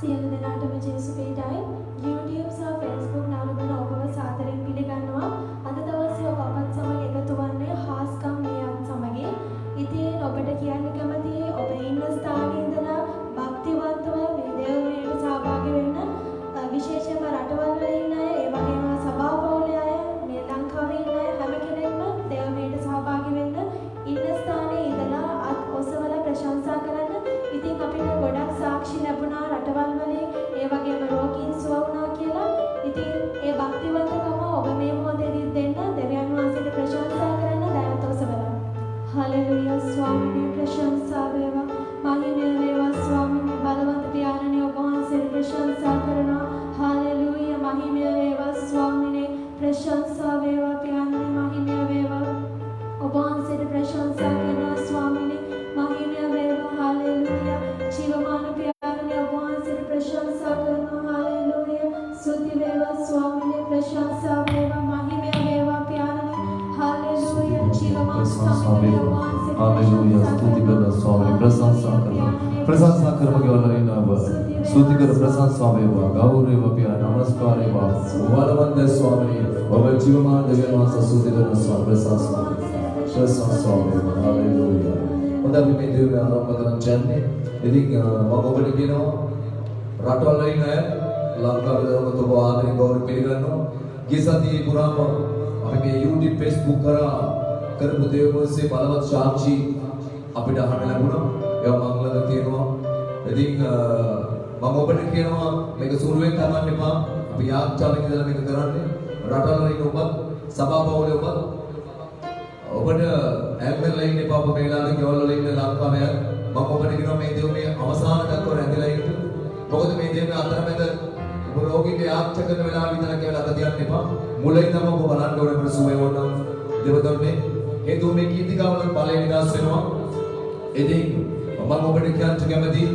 සියලු දෙනාටම ජේසු පීඩයි YouTube සහ Facebook නාමයෙන් ඔබව සාදරයෙන් පිළිගන්නවා. අද දවසේ ඔබ අපත් සමග එකතු වන්නේ හාස්කම් මෙයන් සමගින්. ඉතින් ඔබට කියන්න කැමතියි ඔබ ඉන්න ස්ථානයේ ඉඳලා භක්තිවන්තව මේ දේවමයට සහභාගී වෙන්න විශේෂයෙන්ම රටවල් වල ඉන්න අය, ඒ වගේම සභා පවුලේ අය, මේ ලංකාවේ ඉන්න අය හැම කෙනෙක්ම දේවමයට සහභාගී වෙන්න ඉන්න ස්ථානයේ ඉඳලා අත් ඔසවලා ප්‍රශංසා කරන්න. ඉතින් අපිට ගොඩක් සාක්ෂි ලැබුණා රටවල් වලින්, ඒ වගේම රෝගීන් සුව වුණා කියලා. ඉතින් ඒ භක්තිවන්තකම ඔබ මේ මොහොතේදී දෙන්න දෙවියන් වහන්සේට ප්‍රශංසා කරන්න දයත් ඔසවලා. හලෙලුයා ස්වාමීනි, ප්‍රශංසා වේවා, මහිමය වේවා ස්වාමීනි, බලවන්ත පියාණනි ඔබ වහන්සේට ප්‍රශංසා කරනවා. හලෙලුයා මහිමය වේවා ස්වාමීනි, ප්‍රශංසා වේවා පියාණනි, මහිමය වේවා ඔබ වහන්සේට ප්‍රශංසා කරනවා ස්වාමීනි, මහිමය වේවා. හලෙලුයා ජීවමාන පියාණනි ඔබ වහන්සේට ප්‍රශංසා කරනවා. හලෙලුයා ස්තුති වේවා ස්වාමීනි, ප්‍රශංසා වේවා, මහිමය වේවා පියාණනි. හලෙලුයා ජීවමාන ස්වාමීනි ඔබ වහන්සේට हालेलुया स्तुति कर स्वामी प्रशंसा कर गवलरिना स्तुति कर प्रशंसा वेवा गौरव प्या नमस्कार वेवा वरवंद स्वामी ඔබ ජීවමාන දෙවියන් වහන්සේ स्तुति कर स्वामी प्रशंसा वेवा हालेलुया ඔබ අපි මේ දිව්‍ය ආරම්භ කරන චන්නේ ඉතින් මම ඔබට කියනවා රටවල් වල ඉන්න අය ලංකාවේ දරුවෝ ඔබ ආදරෙන් ගෞරව පිළිගන්නවා. ගිය සතියේ පුරාම අපි මේ YouTube Facebook කරා කරපු දේවමෝසේ බලවත් සාක්ෂි අපිට අහන්න ලැබුණා. ඒවා මම ළඟ තියෙනවා. ඉතින් මම ඔබට කියනවා මේක සුළුවෙන් කරන්න එපා. අපි යාත්‍රාවෙන් ඉඳලා මේක කරන්නේ. රටවල ඉන්න ඔබ සභාපවුලේ ඔබට ඇම්බර්ලා ඉන්න එපා. ඔබ මේ ලාගේ ගෙවල් වල ඉන්න ලංකාවේ මම ඔබට කියනවා මේ දේවමේ අවසාන දක්වා රැඳිලා ඉන්න. මොකද මේ දේවමේ අතරමැද ඔබ රෝගීන්ගේ යාත්‍රා කරන වෙලාව විතර කියලා අත තියන්න එපා. මුලින්ම ඔබ බලන්න ඕනේ ප්‍රසුවේ වුණා දෙවදොන්නේ හේතු මේ කීර්තිකාවල බලය විනාශ වෙනවා. ඉතින් මම ඔබට කියන්න කැමතියි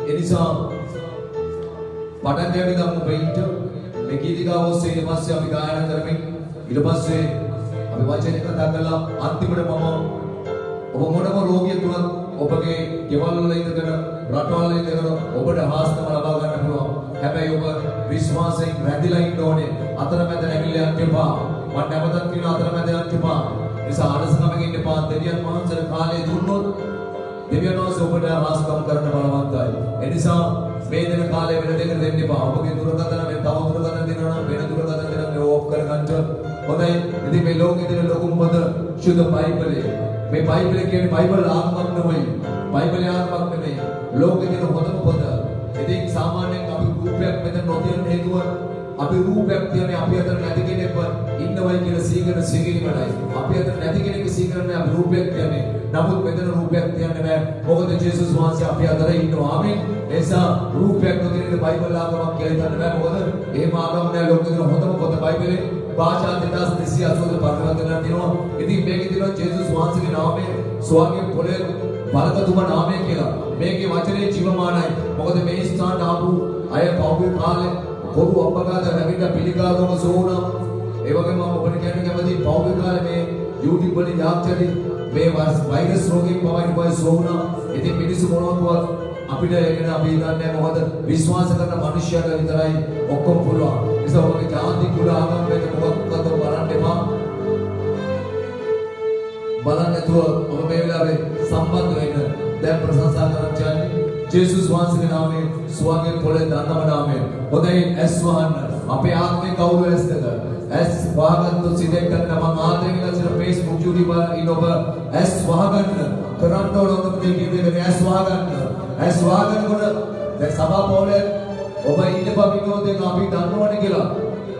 ඒ නිසා පටන් ගන්න ගමු පෙයින්ට මේ කීර්තිකාව ඔස්සේ ඊට පස්සේ අපි ගායනා කරමින් ඊට පස්සේ අපි වචනේ කතා කරලා අන්තිමට මම ඔබ මොනම රෝගියෙක් වුණත් ඔබගේ ගෙවල් වල ඉඳගෙන රටවල් වල ඉඳගෙන ඔබට හාස්කම ලබා ගන්න පුළුවන්. හැබැයි ඔබ විශ්වාසයෙන් රැඳිලා ඉන්න ඕනේ. අතරමැද නැගිලා යන්න එපා. මම නැවතත් කියන අතරමැද යන්න එපා. නිසා අලසකමකින් ඉන්න එපා. දෙවියන් වහන්සේට කාලය දුන්නොත් දෙවියන් වහන්සේ ඔබට හාස්කම් කරන්න බලවන්තයි. ඒ නිසා මේ දින කාලය වෙන දෙයකට දෙන්න එපා. ඔබගේ දුරකථන මේ තව දුරකථන දෙනවා නම් වෙන දුරකථන දෙනවා මේ ඕෆ් කරගන්න. හොඳයි. ඉතින් මේ ලෝකෙ දෙන ලොකුම පද සුද්ධ බයිබලය. මේ බයිබලය කියන්නේ බයිබල් ආත්මක් නෙවෙයි. බයිබලය ආත්මක් නෙවෙයි. ලෝකෙ දෙන හොඳම පද. ඉතින් සාමාන්‍යයෙන් අපි රූපයක් මෙතන නොතියන හේතුව අපි රූපයක් තියන්නේ අපි අතර නැති කෙනෙක් ඉන්නවයි කියලා සීකරන සීගිරිමයි. අපි අතර නැති කෙනෙක් සීකරන්නේ අපි රූපයක් තියන්නේ. නමුත් මෙතන රූපයක් තියන්නේ නැහැ. මොකද ජේසුස් වහන්සේ අපි අතර ඉන්නවා. ආමෙන්. එසා රූපයක් නොතියන බයිබල් ආගමක් කියලා හිතන්න බෑ. මොකද එහෙම ආගම නෑ. ලෝකෙ දෙන හොඳම පොත බයිබලේ භාෂා 2280 පරිවර්තන කරනවා. ඉතින් මේකේ තියෙනවා ජේසුස් වහන්සේගේ නාමය ස්වාමීන් පොළේ බලකතුමා නාමය කියලා. මේකේ වචනේ ජීවමානයි. මොකද මේ ස්ථානට ආපු අය පෞද්ගලික කාලේ පොදු අපඝාත නැගිට පිළිකාරකම සෝනා. ඒ වගේම මම ඔබට කියන්න කැමතියි පෞද්ගලික කාලේ මේ YouTube වලින් යාත්‍රාදී මේ වෛරස් රෝගීන් පවයින් පොයි සෝනා. ඉතින් මිනිස්සු මොනවද අපිට ඒකන අපි දන්නේ මොකද විශ්වාස කරන මිනිස්සුන්ට විතරයි ඔක්කොම පුළුවන්. ඒ නිසා ඔබගේ ජාති කුල ආගම් වලට මොකක්ද බලන්න එපා. බලන්න නැතුව ඔබ මේ වෙලාවේ සම්බන්ධ වෙන්න දැන් ප්‍රශංසා කරන්න යන්නේ ජේසුස් වහන්සේගේ නාමයෙන් ස්වාමීන් පොළේ දන්නම නාමයෙන්. හොඳයි ඇස් වහන්න. අපේ ආත්මේ කවුරු ඇස්ද? ඇස් වහගත්තු සිතෙන් කරන මම ආදරෙන් ඉස්සර Facebook YouTube ඉන්න ඔබ ඇස් වහගන්න. කරන්න ඕන ඔබ දෙකේ ඇස් වහගන්න. ඇස් වහගන්නකොට දැන් සභා පොළේ ඔබ ඉන්න බබිනෝදෙන් අපි දන්නවනේ කියලා.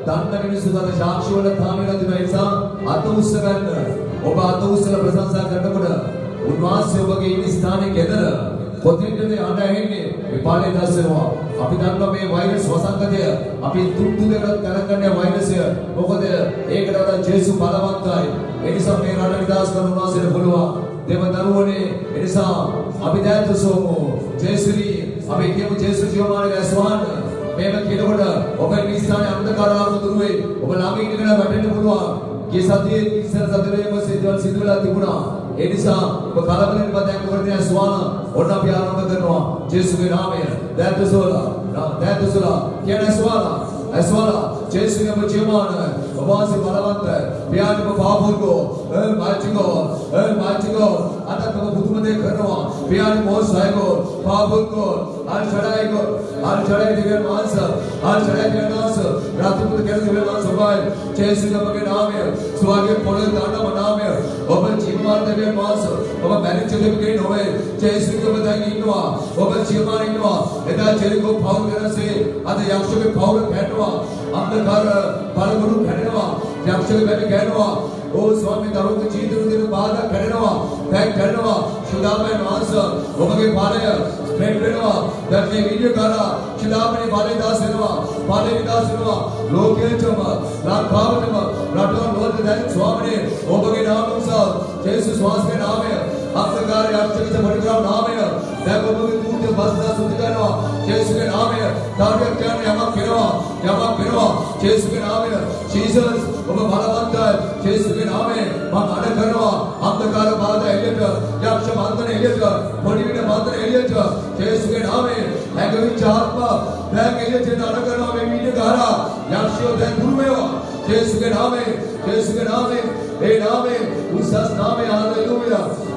දන්න මිනිස්සු තම සාක්ෂි වල තාමිලා තියෙන නිසා අත උස්ස ගන්න. ඔබ අත උස්සලා ප්‍රශංසා කරනකොට උන්වහන්සේ ඔබගේ ඉන්න ස්ථානයේ ගෙදර කොතෙන්ද අඬ ඇහෙන්නේ මේ පාළේ දැස්සෙනවා. අපි දන්නවා මේ වෛරස් වසංගතය අපි තුන්දු දෙකක් කරගන්නේ වෛරසය. මොකද ඒකට වඩා ජේසු බලවන්තයි. ඒ නිසා මේ රට විනාශ කරන්න උන්වහන්සේට පුළුවන්. දෙවදරුවනේ ඒ නිසා අපි දැත්තසෝමු ජේසුනි අපි කියමු ජේසු ජීවමානගේ ඇස්වහන්න. මේක කියනකොට ඔබේ මේ ස්ථානයේ අන්ධකාරාව දුරු වේ. ඔබ ළඟ ඉඳගෙන වැටෙන්න පුළුවන්. ගිය සතියේ ඉස්සර සතරේම සිදුවලා තිබුණා. ඒ නිසා ඔබ කලබලෙන් බදයක් කරන්නේ ස්වාන ඔන්න අපි ආරම්භ කරනවා ජේසුගේ නාමයෙන් දැතුසලා කියන ස්වාන ජේසුගේ මජමාන ඔබාසි බලවන්ත පියාණිම පාපුල්කෝ මාචිකෝ අතක බුදුම දේ කරනවා පියාණි මොසයිකෝ පාපුල්කෝ අල් චඩයි දිව්‍ය මාංශ රාත්‍රිපුත කියන දිව්‍ය මාංශ ඔබයි ජේසුගේ නාමය ස්වාගේ පොළේ දානම නාමය ඔබ ජීවමාන දිව්‍ය මාංශ ඔබ මැරිච්ච දෙවියන් නොවේ ජේසුගේ දැන් ඉන්නවා ඔබ ජීවමාන ඉන්නවා එදා ජෙරිකෝ පවුල් කරසේ අද යක්ෂගේ පවුල් කැටුවා अंधकार पालगुरु करेनवा यक्षक बेबी करेनवा ओ स्वामी दरुक जीतु दिन बाद करेनवा बैक करेनवा शुदामे मांस ओमगे पाले स्प्रेड करेनवा दैट वीडियो करा शुदामे पाले दास सेनवा लोके चम राखावतम राठो लोक दैन स्वामी ओमगे नाम सा जैसे श्वास के नाम है अंधकार यक्षक से बढ़कर नाम है देखो ओमगे दूत बसदा सुध करवा जैसे के नाम है दावे क्या यमा किरवा जैसे के नाम है जीसस ओम බලවන්ත ජේසුගේ නාමයෙන් මම අඩ කරනවා අන්ධකාර බාධා එළියට යක්ෂ බන්ධන එළියට පොඩි වින බන්ධන එළියට ජේසුගේ නාමයෙන් නැගවිච්ච ආත්ම දැන් එළියට අඩ කරනවා මේ වීඩියෝ ගහලා යක්ෂයෝ දැන් දුරු වේවා ජේසුගේ නාමයෙන් ඒ නාමයෙන් උසස් නාමය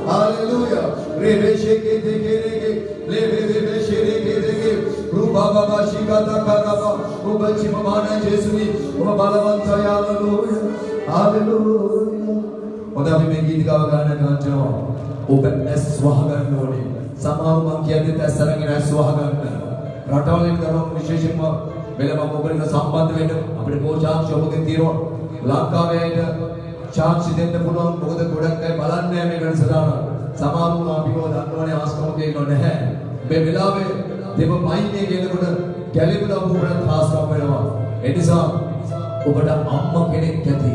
हालेलुया रे बेशे के देखे ले बे शेरे के देखे रूबा बाबा शिकाता कराबा उबची ममाना जेसुनी ओ බලවන්ත हालेलुया හොඳ අපි මේ ගීත ගාව ගන්න ගන්නවා ඔබ ඇස් වහගන්න ඕනේ සමාව මම කියන්නේ ඇස් අරගෙන ඇස් වහගන්න රටවලින් ගමන් විශේෂයෙන්ම වෙලම ඔබට සම්බන්ධ වෙන්න අපිට පෝෂාක්ෂ ඔබගෙන් තියෙනවා ලංකාවේ චාන්ස් දෙන්න පුළුවන් මොකද ගොඩක් අය බලන්නේ මේ වෙනසදාන සමානුම අපිව දන්නවනේ ආස්කම දෙන්නෝ නැහැ මේ වෙලාවේ දෙව මයින්නේ කියනකොට ගැලෙමුද අපුරට ආස්කම් වෙනවා ඒ නිසා ඔබට අම්මා කෙනෙක් ඇති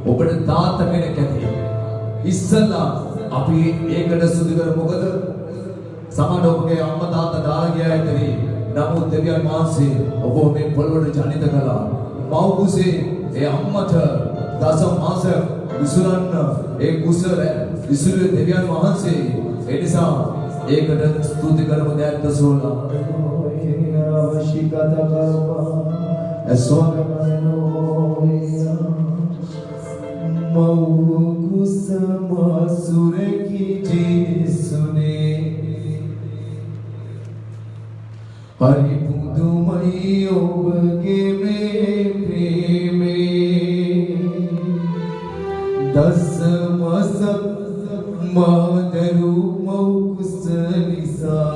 ඔබට තාත්තා කෙනෙක් ඇති ඉස්සලා අපි ඒකට සුදු කර මොකද සමහර ඔබගේ අම්මා තාත්තා දාලා ගියා ඇතේ නමුත් දෙවියන් වහන්සේ ඔබ මේ පොළොවට ජනිත කළා මව් කුසේ ඒ අම්මට දසම මාස විසුරන්න ඒ කුසල විසුරු දෙවියන් වහන්සේ ඒ නිසා ඒකට ස්තුති කරමු දැක්ක සෝලා අවශ්‍යකත කරපා එසෝගමනෝයා මව් කුසම සුරකි ජේසුනේ හරි පුදුමයි ඔබගේ මේ ප්‍රේමේ දසමසක් මාදරු මව් කුසලිසා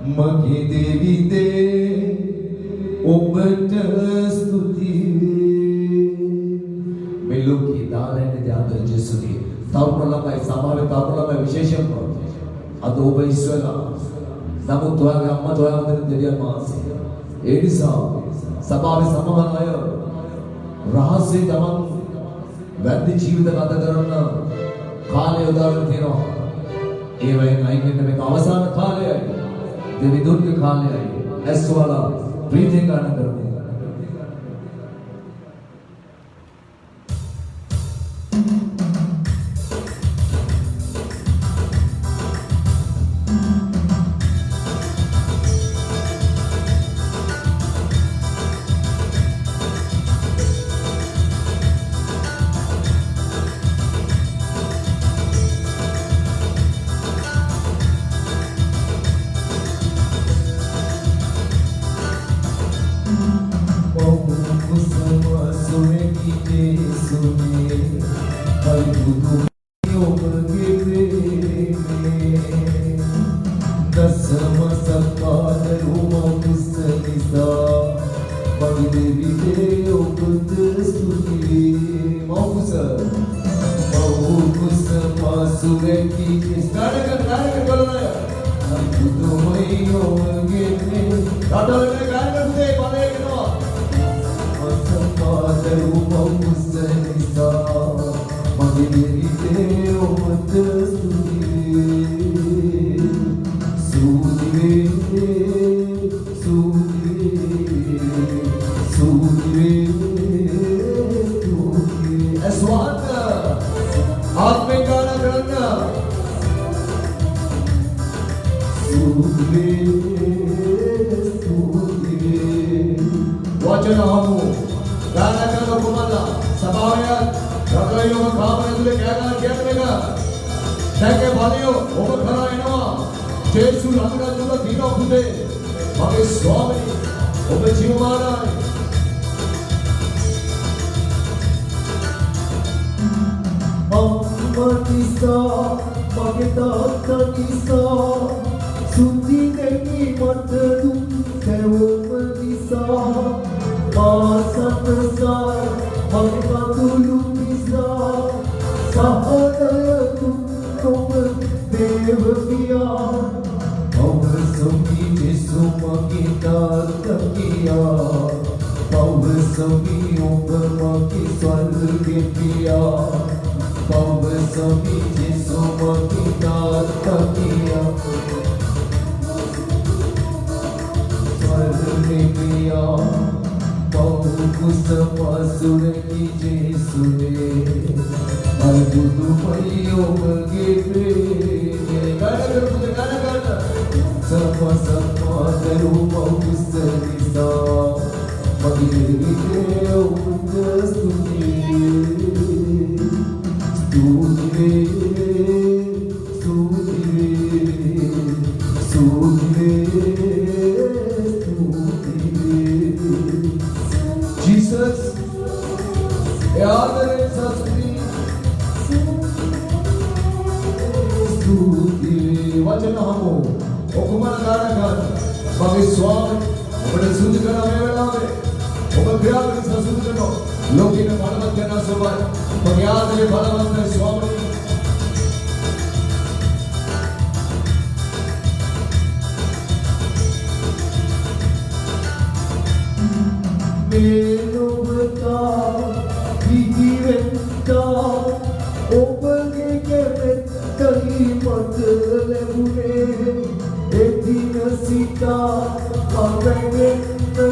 මගේ දෙවිදේ ඔබට ස්තුති මේ ලෝකේ දාලන්නේ දාද ජේසුගේ තරුණ ළමයි සමාවේ තරුණ ළමයි විශේෂයෙන්ම අද ඔබ ඉස්සලා නමුත් ඔයාගේ අම්මා ඔයාව දෙන දෙවියන් වහන්සේ ඒ නිසා සභාවේ සමහර අය රහස්‍ය තමන් වැරදි ජීවිත ගත කරන කාලය උදාගෙන තියෙනවා ඒ වයින් අයින් වෙන්න මේක අවසාන කාලයයි දෙවිදුන්ගේ කාලයයි ඇස්වලා ප්‍රීතිය ගන්න කරමු As one වචන හමු ගාන කරන කුමල්ලා සභාවය රටයෝම කාමරේ තුල කෑගා කියන එක දැක්කේ බලයෝ ඔබ කරා එනවා ජේසු ළඟට දුන්න දින පුතේ මගේ ස්වාමී ඔබ ජීවමානයි අම්මා නිසා මගේ තාත්තා නිසා සුද්ධි දෙවි මට දුක් සැවොම නිසා මාසපසා මගේ කඳුළු නිසා සහෝදය දුක් ඔබ දේව පියා පවසමි ජේසු මගේ තාත්තා කියා පවසමි ඔබ මගේ ස්වර්ගයේ පියා පවසමි ජේසු මගේ තාත්තා කියා Hallelujah, Paukusa Pasuraki Jesune, Albudu Mayo Magete, Sama Sama Daru Paukusa Nisa, Magete Ounda Studire, Jesus, Father is Stuti, Vachana Hamu, Okumana Garagan, Bagi Swami, Opada Sudhikana Mevelave, Opagriya Sudhikano, Lokina Palamatana Sobai, Magyadale Palamatra Swami. Melovata, Vigiventa, Opage Kemettali Matalebune, Edina Sita, Pavagenta,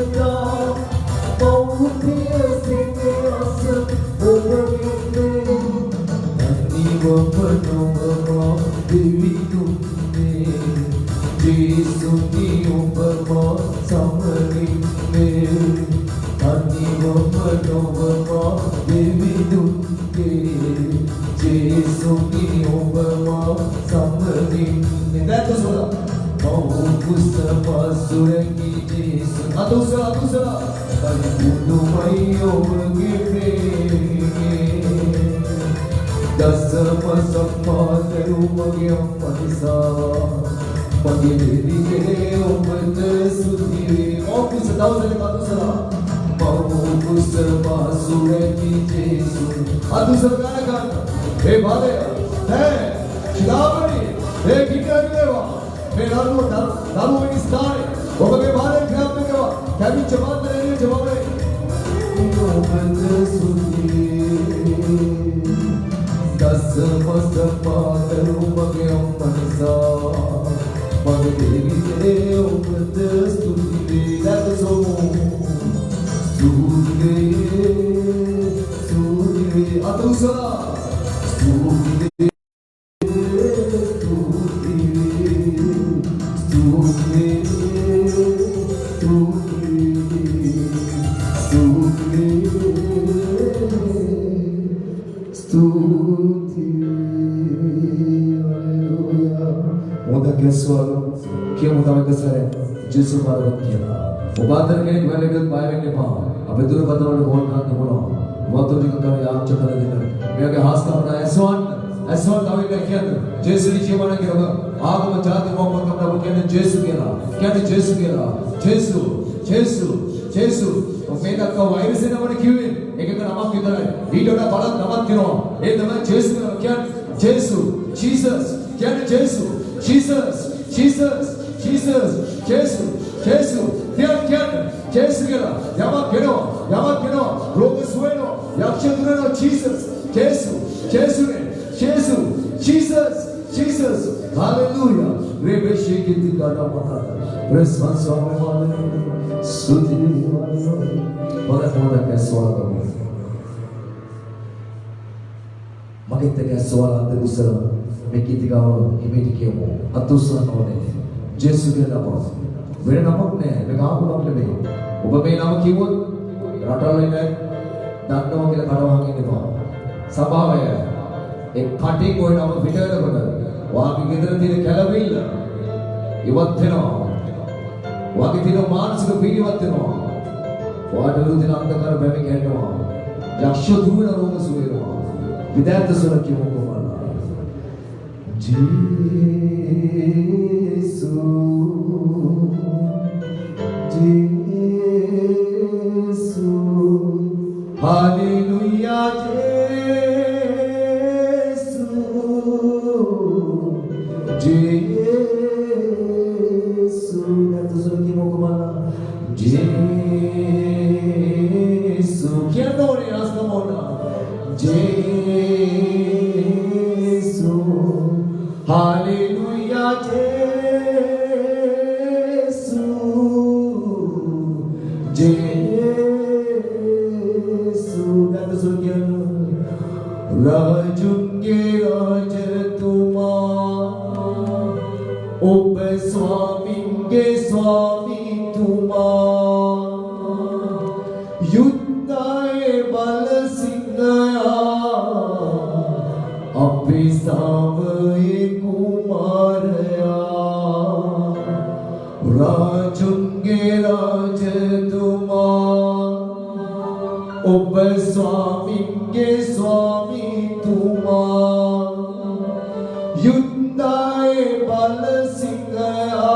Paupia Seneasa, Opagente, Aniva Panova, Devidune, Jesu Ni Opama, Samarime, Aniva Panova, Devidune, Jesu Ni Opama, Samarime. That was what Paukusa Pasuraki Jesu. Atusala. Albudu Mayo Magete. Dasama Sama Daru Magyam Manisa. Magete Omanda Sudhire. Paukusa Atusala. Paukusa Pasuraki Jesu. Atusala Gana. Hey Bhadaya. Hey Shidamani. Hey Gitarideva. Hey Daru Ministare. Obage Bhadaya Khyapnekeva. Kami Chabandare Chabandare. Omanda Sudhire. Dasama Sama Daru Magyam Manisa. Magete Omanda Sudhire. That is all. Sudhire. Atusala. Sudhire. Kia mutama kasare Jesu Bhagavat kia. Ubadar ke dwellegat bhayenge pa. Abe dur badawal bol kan bola. Wato jika kami aap chakala dina. Mege haas ka bana S1 dawe ke kia. Jesu ni chemana ke hoga. Aap ma jati mo ko kapna bo kia Jesu kia. Kia Jesu kia. Jesu. Mega ka virus na bani kiwe. Ek namak kidhar hai. Video na bada namak kino. Ek namak Jesu kia. Jesu. Jesus. Kia Jesu. Jesus. Jesu, Yamak Keno, Rogus Bueno, Yakshadreno, Jesus, Jesus, Hallelujah. Rebe Shekiti Gada Mahara, Response of my mother, Sudhi, Mother Kaswala. Magita Kaswala, the Usara, Mekitigawa, Imedikemo, Atusa None. ජේසුස්ගේ නම. වෙන නමක් නෑ. මේක ආපුණක් නෙමෙයි. ඔබ මේ නම කිව්වොත් රටවල ඉන්න දන්නවා කියලා කඩවහන් ඉන්න එපා. සභාවය ඒ කටින් ওই නම පිට වෙනකොට වාගේ ගෙදර තියෙන කැළවිල්ල ඉවත් වෙනවා. වාගේ තියෙන මානසික පීඩිවත් වෙනවා. වාට රුධිර අන්ධකාර බැමි කැඩෙනවා. යක්ෂ දුවන රෝග සුව වෙනවා. විදර්ථ සුරකිය මොකමල්ලා. ජේසු ජේසු Hallelujah Jesu Jesu Nanti suruh kita mau kemana Jesu Kian tahu ni rasa mana Jesu Hallelujah Jesu Jesu Nanti suruh kita Rajunge Raja Tumar Ob Swaminge Swami Tumar Yuddhaye Bal Singhaya Api Savaye Kumaraya Rajunge Raja Tumar Ob Swaminge Swami Tumar Yuddhaye Bal Singhaya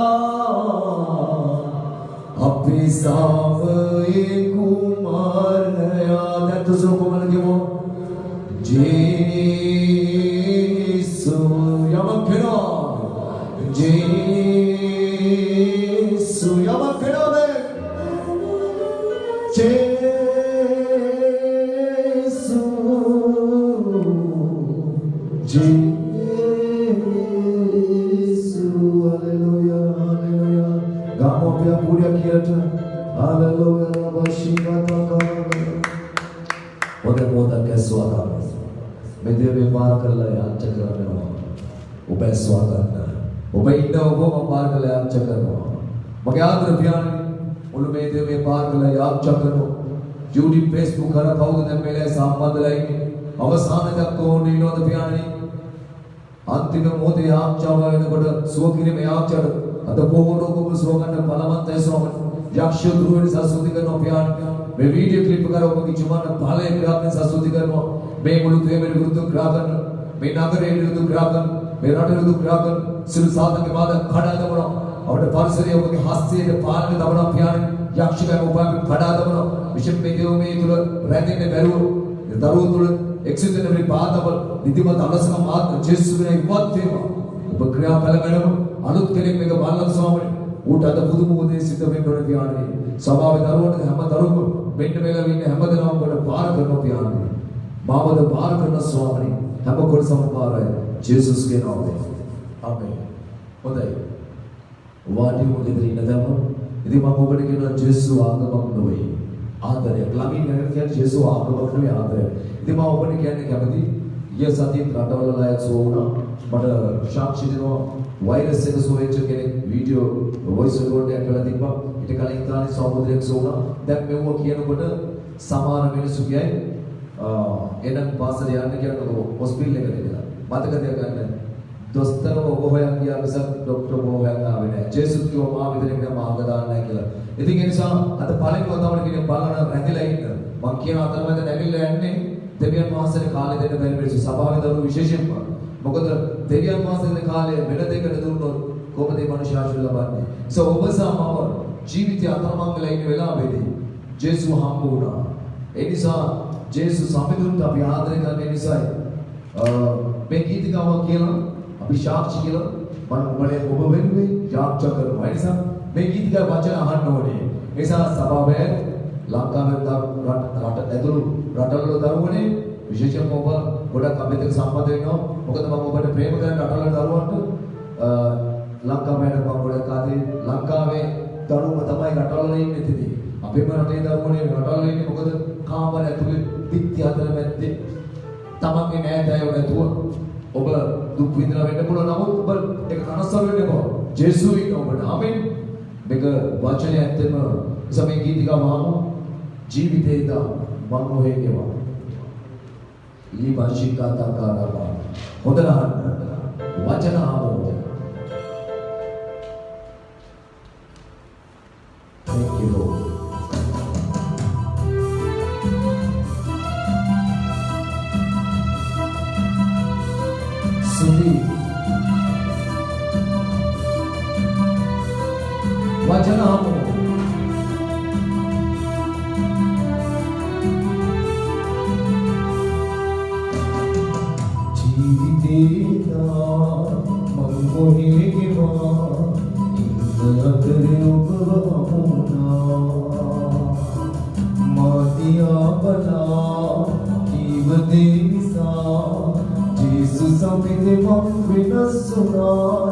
Api Savaye Kumaraya Dan tu suruh kumar lagi mo Jesu Yaman kena Jesu Yaman kena deh Jesu Jesu Haleluya Haleluya Gamo pia puria kiata Haleluya Rabashika takara Oda ke swata Mede me par karla yaad chakarna Oba swata Oba inna oba par karla yaad chakarna Mage yaad rafiyan Ulu mede me par karla yaad chakarna YouTube Facebook kara kawuda දැන් මේලයි සම්බන්ධලා ඉන්නේ අවසානයක් ඕනේ නෝද පියාණනි අන්තිම මොහොතේ යාච්ඡාව වෙනකොට සුව කිරීමේ යාච්ඡාව අද පොහොරෝගම සුව ගන්න බලමන්තය ස්වාමීන් යක්ෂ දුරුවෙන් සසුති කරනවා පියාණනි මේ වීඩියෝ ක්ලිප් එක ඔබගේ ජීවන ඵලයේ ප්‍රාප්තිය සසුති කරනවා මේ මුළු තේමෙල විරුද්ධ ක්‍රියා කරන මේ නගරයේ විරුද්ධ ක්‍රියා කරන මේ රටේ විරුද්ධ ක්‍රියා කරන සිල් සාධක බාධා කඩා දමනවා අපේ පරිසරයේ ඔබගේ හස්තයේ පාලනය දමනවා පියාණනි යක්ෂකම උපාවි කඩා දමනවා විශේෂ මේ දේව මේ තුල රැඳෙන්න බැරුව දරුවෝ තුල එක්සිට් වෙන මේ බාධාවල් නිදිමත අලසකම් ආත්ම ජේසුස්ගේ ඉවත් වේවා ඔබ ක්‍රියා කළ වෙනම අලුත් කෙනෙක් මේක බලන්න ස්වාමීනි ඌට අද පුදුම උදේ සිද්ධ වෙන්න ඕනේ පියාණනි සභාවේ දරුවන්ට හැම දරුවම මෙන්න මේලා ඉන්නේ හැම දෙනාම කොට පාර කරනවා පියාණනි මාවද පාර කරන ස්වාමීනි හැම කොටසම පාරයි ජේසුස්ගේ නාමයෙන් ආමේන් හොඳයි වාඩි මොකද ඉන්න දම ඉතින් මම ඔබට කියනවා ජේසු ආගමක් නෙවෙයි ආදරය ළඟින් යන කියන්නේ ජේසු ආගමක් නෙවෙයි ආදරය ඉතින් මම ඔබට කියන්නේ කැමති ඊය සතියේ රටවල අයත් සෝුණා මට සාක්ෂි දෙනවා වෛරස් එක සෝවෙච්ච කෙනෙක් වීඩියෝ වොයිස් රෙකෝඩ් එකක් කරලා තිබ්බා ඊට කලින් කාලේ සහෝදරයෙක් සෝුණා දැන් මෙව කියනකොට සමාන මිනිස්සු කියයි එනම් පාසල යන්න කියනකොට හොස්පිටල් එකට ගිහලා මතක තියාගන්න දොස්තර ඔබ හොයන් ගියා මිසක් ડોක්ටර් ඔබ හොයන් ආවේ නැහැ ජේසුස් කිව්වා මා විතරක් නෑ මාර්ග දාන්න නැහැ කියලා ඉතින් ඒ නිසා අද පළවෙනි වතාවට කියන්නේ බලන රැඳිලා ඉන්න මම කියන අතරමැද නැගිලා යන්නේ දෙවියන් වහන්සේගේ කාලේ දෙන්න බැරි මිනිස්සු සභාවේ දරුවෝ විශේෂයෙන්ම මොකද දෙවියන් වහන්සේගේ කාලේ වෙන දෙයකට දුන්නොත් කොහොමද මේ මනුෂ්‍ය ආශිර්වාද ලබන්නේ ඔබ සමව ජීවිතය අතරමංගල ඉන්න වෙලාවෙදී ජේසුස් හම්බ වුණා ඒ නිසා ජේසුස් අපිට අපි ආදරය කරන නිසායි මේ ගීතිකාව කියලා අපි සාක්ෂි කියලා මම ඔබ වෙනුවෙන් යාච්ඡා කරනවා ඒ නිසා මේ ගීතිකා වචන අහන්න ඕනේ ඒ නිසා සභාවේ ලංකාවේ රට ඇතුළු රටවල දරුවනේ විශේෂයෙන්ම ඔබ ගොඩක් අපිට සම්බන්ධ වෙනවා මොකද මම ඔබට ප්‍රේම කරන රටවල දරුවන්ට ලංකාවේ මම ගොඩක් ආදී ලංකාවේ දරුවෝ තමයි රටවල ඉන්නේ ඉතින් අපේම රටේ දරුවනේ රටවල ඉන්නේ මොකද කාමර ඇතුලේ පිටි අතර මැද්දේ තමන්ගේ නෑදෑයෝ නැතුව ඔබ දුක් විඳලා වෙන්න පුළුවන් නමුත් ඔබ ඒක කනස්සල් වෙන්න එපා ජේසුයි ඔබට ආමෙන්. මේක වචනය ඇත්තම සමේ ගීතිකාව වහමු. ජීවිතේද මං ඔහේ ගෙවා. ඊ වාචිකාතකාරවා. හොඳට අහන්න. වචන ආවෝ. Thank you Lord. Sudi wajanamu jivitena mangohegewa indakare ubavamuna matiyabala kivadenisa Jesu samide mam vinasuna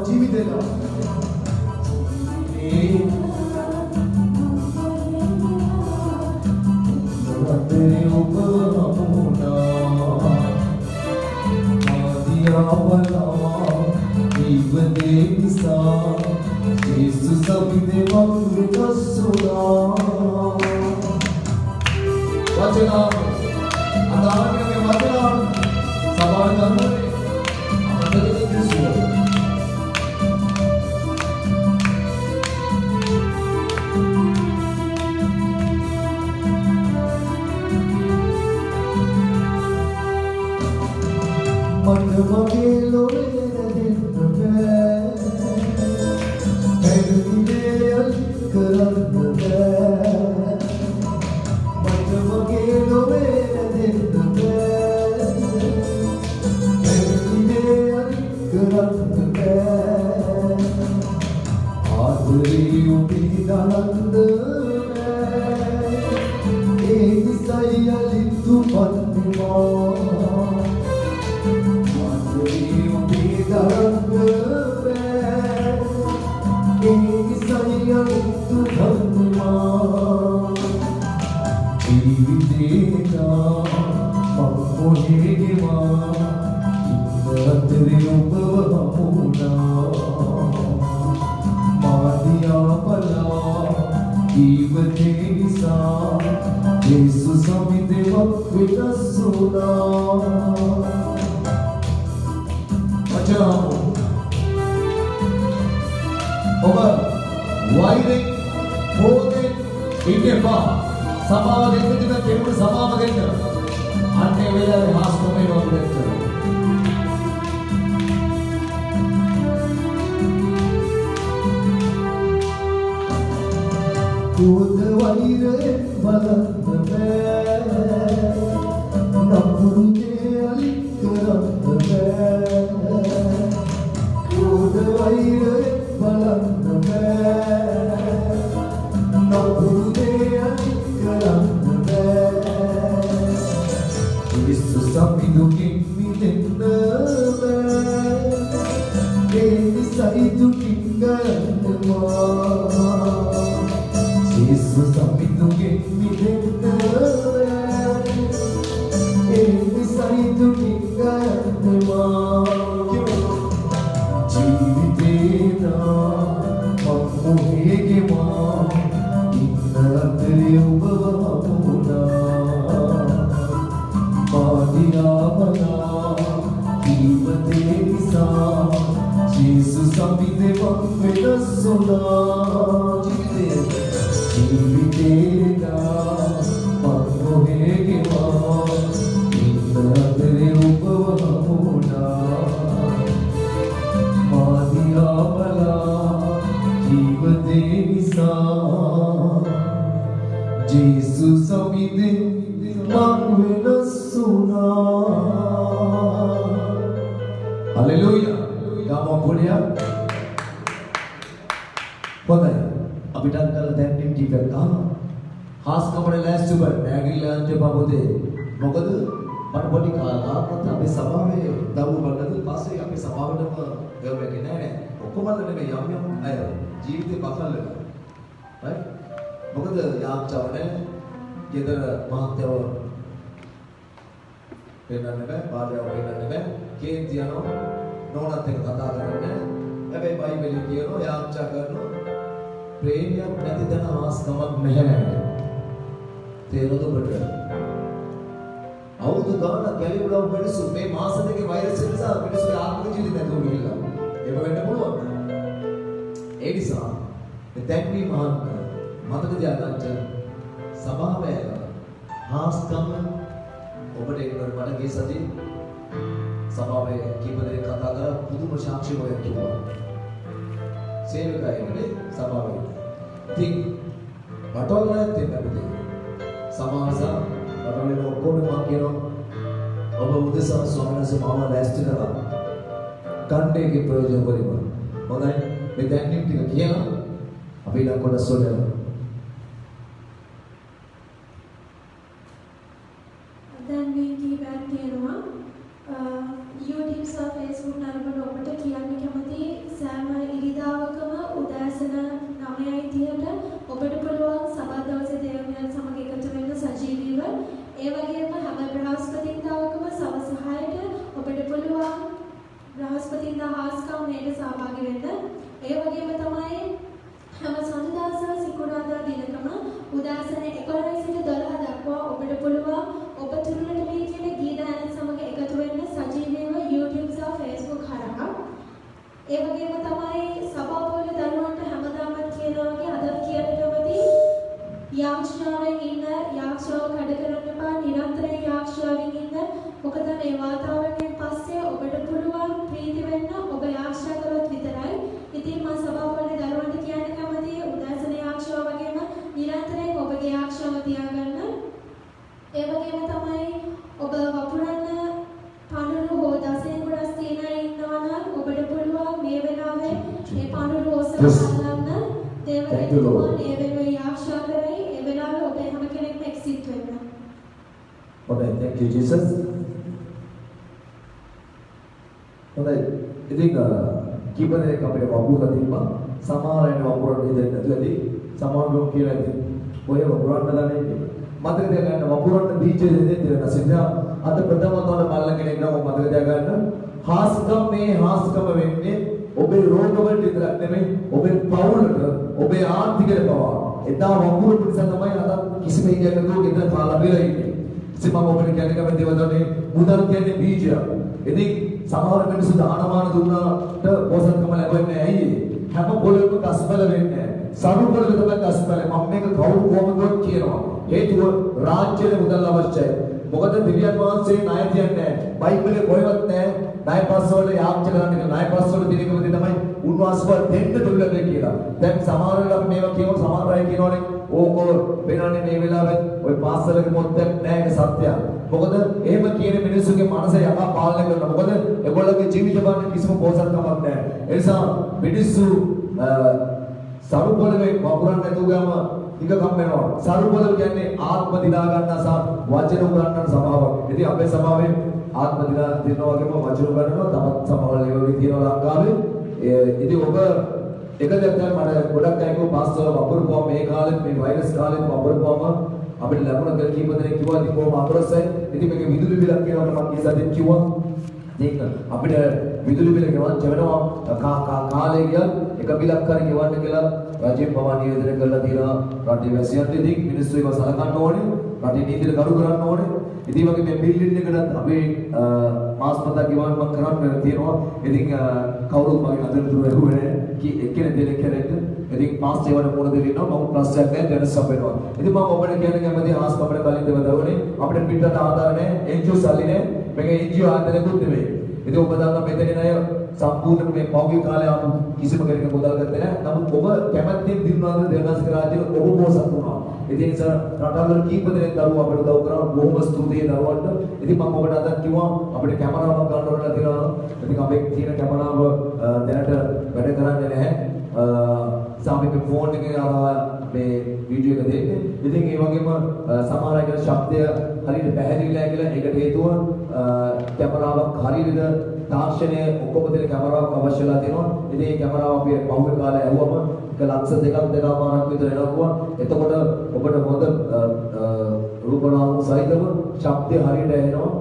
jivitena Tere upamuna Madhyavana Ivadenisa Jesu samide mam vinasuna Vachana Adharanya ke vachana Sabal dhamma Amandagita Jesu Magelo dinnabe Edile karannabe Magelo dinnabe Edile karannabe Adri ubidanandabe Enisayalittu pannima Jesus samide vakvitasuna Vachanamu Oba wairen krodhen innepa සමාව දෙන්න දෙන කෙනෙකුට සමාව දෙන්න අන්නේ වෙලාවේ හාස්කමේ වගේ දෙන්න කුද වෛරේ බලන්න බෑ නපුරුනේ අලි කරන්න බෑ කුද වෛරේ බලන්න බෑ නපුරුනේ අලි කරන්න බෑ ඉස්සු සම්පිදුකින් මිදෙන්න බෑ ඒ නිසයි දුකින් ගන්නවා Yesu sambiduge midendra Eni saidu kinganema Jivitena mammuhegema Innatare ubavamuna Madhyavana Kivate nisa Yesu sambide mamvedasuna Jivitena mangohegewa Innatare upavamuna Madhyavana Kivate nisa Jesu samide mangvenasuna Hallelujah Gama punya Hondai අපිට අන්කල දැන් ටික ටික ගන්නවා. හාස් කමඩ ලෑස්ති බෑ. නෑගිලා යන්න බබුදේ. මොකද මට පොඩි කාලයක් අපේ සභාවේ දවුව බලද්දි පස්සේ අපේ සභාවටම ගවැකේ නෑ නේ. ඔක්කොමද නෙමෙයි යම් අය ජීවිතේ බකල් වෙනවා. right? මොකද යාච්චාව නෑ. ගෙදර මහත්යව වෙනන්න බෑ. බාලයව වෙනන්න බෑ. කේන්ති යනවා. නෝනත් එක්ක කතා කරන්නේ හැබැයි බයිබලයේ කියනවා යාච්ඡා කරනවා ප්‍රේමයක් නැති තැන ආස්කමක් නැහැ. තේරුණාද ඔබට? අවුරුදු ගානක් ගැලවිලා මිනිස්සු මේ මාස දෙකේ වෛරස් නිසා මිනිස්සුගේ ආත්මික ජීවිත නැතුව ගිහිල්ලා. ඒක වෙන්න පුළුවන්. ඒ නිසා මේ තැන්වි මතක තියාගන්න සභාවේ ආස්කම ඔබට ඒකට මට ගිය සතියේ සභාවේ කීප දෙනෙක් කතා කරලා පුදුම සාක්ෂි වලට කිව්වා. සේවකයන්ගේ සභාවේ. ඉතින් වටවල් නැත්තේ නැබුදේ. සමාස වටවලේ ඔක්කොම මම කියනවා ඔබ උදෙසා ස්වාමීන් වහන්සේ මාව ලෑස්ති කරලා කණ්ඩේගේ ප්‍රයෝජන පරිමා. හොඳයි මේ දැන් ටික කියලා අපි ඊළඟ කොටස වලට යනවා. දැන් මේ කීපයක් තියෙනවා YouTube සහ Facebook නරඹන ඔබට කියන්න කැමති සෑම ඉරිදාවකම උදෑසන 9:30ට ඔබට පුළුවන් සබත් දවසේ දේවයන් සමග එකතු වෙන්න සජීවීව. ඒ වගේම හැම බ්‍රහස්පතින්දාවකම සවස් 6ට ඔබට පුළුවන් බ්‍රහස්පතින්දා හාස්කම්මේට සහභාගී වෙන්න. ඒ වගේම තමයි හැම සඳුදා සහ සිකුරාදා දිනකම උදෑසන 11 සිට 12 දක්වා ඔබට පුළුවන් ඔබ තුරුලට මේ කියන ගීතායන සමග එකතු වෙන්න සජීවීව YouTube සහ Facebook හරහා. ඒ වගේම තමයි සභාවවල දරුවන්ට හැමදාමත් කියනවා වගේ අදත් කියන්න කැමති යාක්ෂාවෙන් ඉන්න යාක්ෂාව කඩ කරන්න එපා. නිරන්තරයෙන් යාක්ෂාවෙන් ඉන්න. මොකද මේ වාතාවරණයෙන් පස්සේ ඔබට පුළුවන් ප්‍රීති වෙන්න ඔබ යාක්ෂා කරොත් විතරයි. ඉතින් මම සභාවවල දරුවන්ට කියන්න කැමති උදෑසන යාක්ෂාව වගේම නිරන්තරයෙන් ඔබගේ යාක්ෂාව තියාගන්න. ඒ වගේම තමයි ඔබ වපුරන්න පණුරු හෝ දසෙන් ගොඩක් තියෙනා ඉන්නවා නම් ඔබට පුළුවන් මේ වෙලාවේ මේ පණුරු ඔසවලා බලන්න. දේවදූතයන් ඒ වෙලාවේ යාක්ෂා කරයි. ඒ වෙලාවේ ඔබ හැම කෙනෙක්ම එක්සිට් වෙන්න. හොඳයි, thank you Jesus. හොඳයි. ඉතින් කීප දෙනෙක් අපිට වපුරලා තිබ්බා. සමහර අය වපුරන්න දෙන්නේ නැතුව ඇති. සමහරව කියලා ඇති. ඔය වපුරන්න දන්නේ මතක තියාගන්න වපුරන්න බීජ දෙන්නේ දෙන්න සිතා අද ප්‍රථම තවන මල්ල කෙනෙක් නම් මතක තියාගන්න හාස්කම් මේ හාස්කම වෙන්නේ ඔබේ රෝග වලට විතරක් නෙමෙයි ඔබේ පවුලට ඔබේ ආර්ථිකයට පවා එදා වපුර නිසා තමයි අද කිසිම ඉඩයක් නැතුව ගෙදර කාලා බෙලා ඉන්නේ. ඉතින් මම ඔබට කියන්නේ කම දේවදන්නේ මුදල් කියන්නේ බීජයක්. ඉතින් සමහර මිනිස්සු දානමාන දුන්නාට පොසත්කම ලැබෙන්නේ ඇයි? හැම පොළොවක ගස්පල වෙන්නේ සරු පොළොක තමයි ගස්පල. මම මේක කවුරු කොහොමද කියනවා. හේතුව රාජ්‍යයේ මුදල් අවශ්‍යයි. මොකද දිව්‍යන් වහන්සේ ණය කියන්නේ බයිබලයේ කොහෙවත් නැහැ. ණය පස්වල යාච්ඡා කරන්න එක ණය පස්වල දිනකමදී තමයි උන්වහන්සේ දෙන්න දුර්ලභ කියලා. දැන් සමහර වෙලාවට අපි මේවා කියනවා සමහර අය කියනවානේ ඕක වෙනන්නේ මේ වෙලාවේ ওই පාසලක මොත්තක් නැහැ ඒක සත්‍යයක්. මොකද එහෙම කියන මිනිස්සුගේ මනස යකා පාලනය කරනවා. මොකද ඒගොල්ලෝගේ ජීවිත බලන්න කිසිම පෝෂණයක් නැහැ. ඒ නිසා මිනිස්සු සරු පොළවේ වපුරන්න නැතුව ගම නිකම් වෙනවා. සරු පොළව කියන්නේ ආත්ම දිනා ගන්න සහ වචන උගන්වන සභාවක්. ඉතින් අපේ සභාවේ ආත්ම දිනා දිනවා වගේම වචන උගන්වනවා. තවත් සභාවල් ඒ වගේ තියෙනවා ලංකාවේ. ඉතින් ඔබ එක දෙයක් මට ගොඩක් අය කිව්වා පාස්තර වපුරපුවා මේ කාලෙත් මේ වෛරස් කාලෙත් වපුරපුවාම අපිට ලැබුණ කල කීප දෙනෙක් කිව්වා ඉතින් කොහොම අපරසයි. ඉතින් මේක විදුලි බිලක් කියනකොට මම කීසදෙක් කිව්වා. ඒක අපිට විදුලි බිල ගෙවනවා කාලේ ගියත් එක බිලක් හරි ගෙවන්න කියලා රජයෙන් පවා නිවේදනය කරලා තියෙනවා. රටේ වැසියන්ට ඉතින් මිනිස්සු ඒක සලකන්න ඕනේ. රටේ නීතිය කඩු කරන්න ඕනේ. ඉතින් වගේ මේ බිල්ඩින් එකකට අපේ මාස් පතා ගෙවන්න කරන්න තියෙනවා. ඉතින් කවුරුත් මගේ අතට දුරුවේ එක්කෙනෙක් දෙනෙක් හැරෙන්න. ඉතින් මාස් ඒවට මොන දෙයක් ඉන්නවා මම ප්‍රශ්නයක් නැහැ දැන සපේනවා. ඉතින් මම ඔබට කියන්නේ කැමති ආස් අපිට කලින් දෙවදවනේ අපිට පිටට ආදාර නැහැ එන්ජියෝ සල්ලි නැහැ. මේක එන්ජියෝ ආදාරකුත් නෙමෙයි. ඉතින් ඔබ දන්නා මෙතන අය සම්පූර්ණ මේ පෞද්ගලික කාලේ ආපු කිසිම කෙනෙක් මුදල් ගත්තේ නැහැ. නමුත් ඔබ කැමැත්තෙන් දිනුනාද දෙවනාසික රාජ්‍යයේ ඔබ පොසත් වුණා. ඉතින් ඒ නිසා රටවල කීප දෙනෙක් දරුවෝ අපිට උදව් කරනවා. බොහොම ස්තුතියි දරුවන්ට. ඉතින් මම ඔබට අද කිව්වා අපිට කැමරාවක් ගන්න ඕන කියලා. ඉතින් අපේ තියෙන කැමරාව දැනට වැඩ කරන්නේ නැහැ. සාමික ෆෝන් එකේ මේ වීඩියෝ එක දෙන්නේ. ඉතින් ඒ වගේම සමහර අය කියන ශබ්දය හරියට පැහැදිලිලා කියලා ඒකට හේතුව කැමරාවක් හරියට තාක්ෂණය ඔක්කොම දෙන කැමරාවක් අවශ්‍යලා තියෙනවා. ඉතින් මේ කැමරාව අපි පහුගිය කාලේ ඇහුවම එක ලක්ෂ දෙකමාරක් විතර එනවා. එතකොට ඔබට හොඳ රූපනාම සහිතව ශබ්දය හරියට ඇහෙනවා.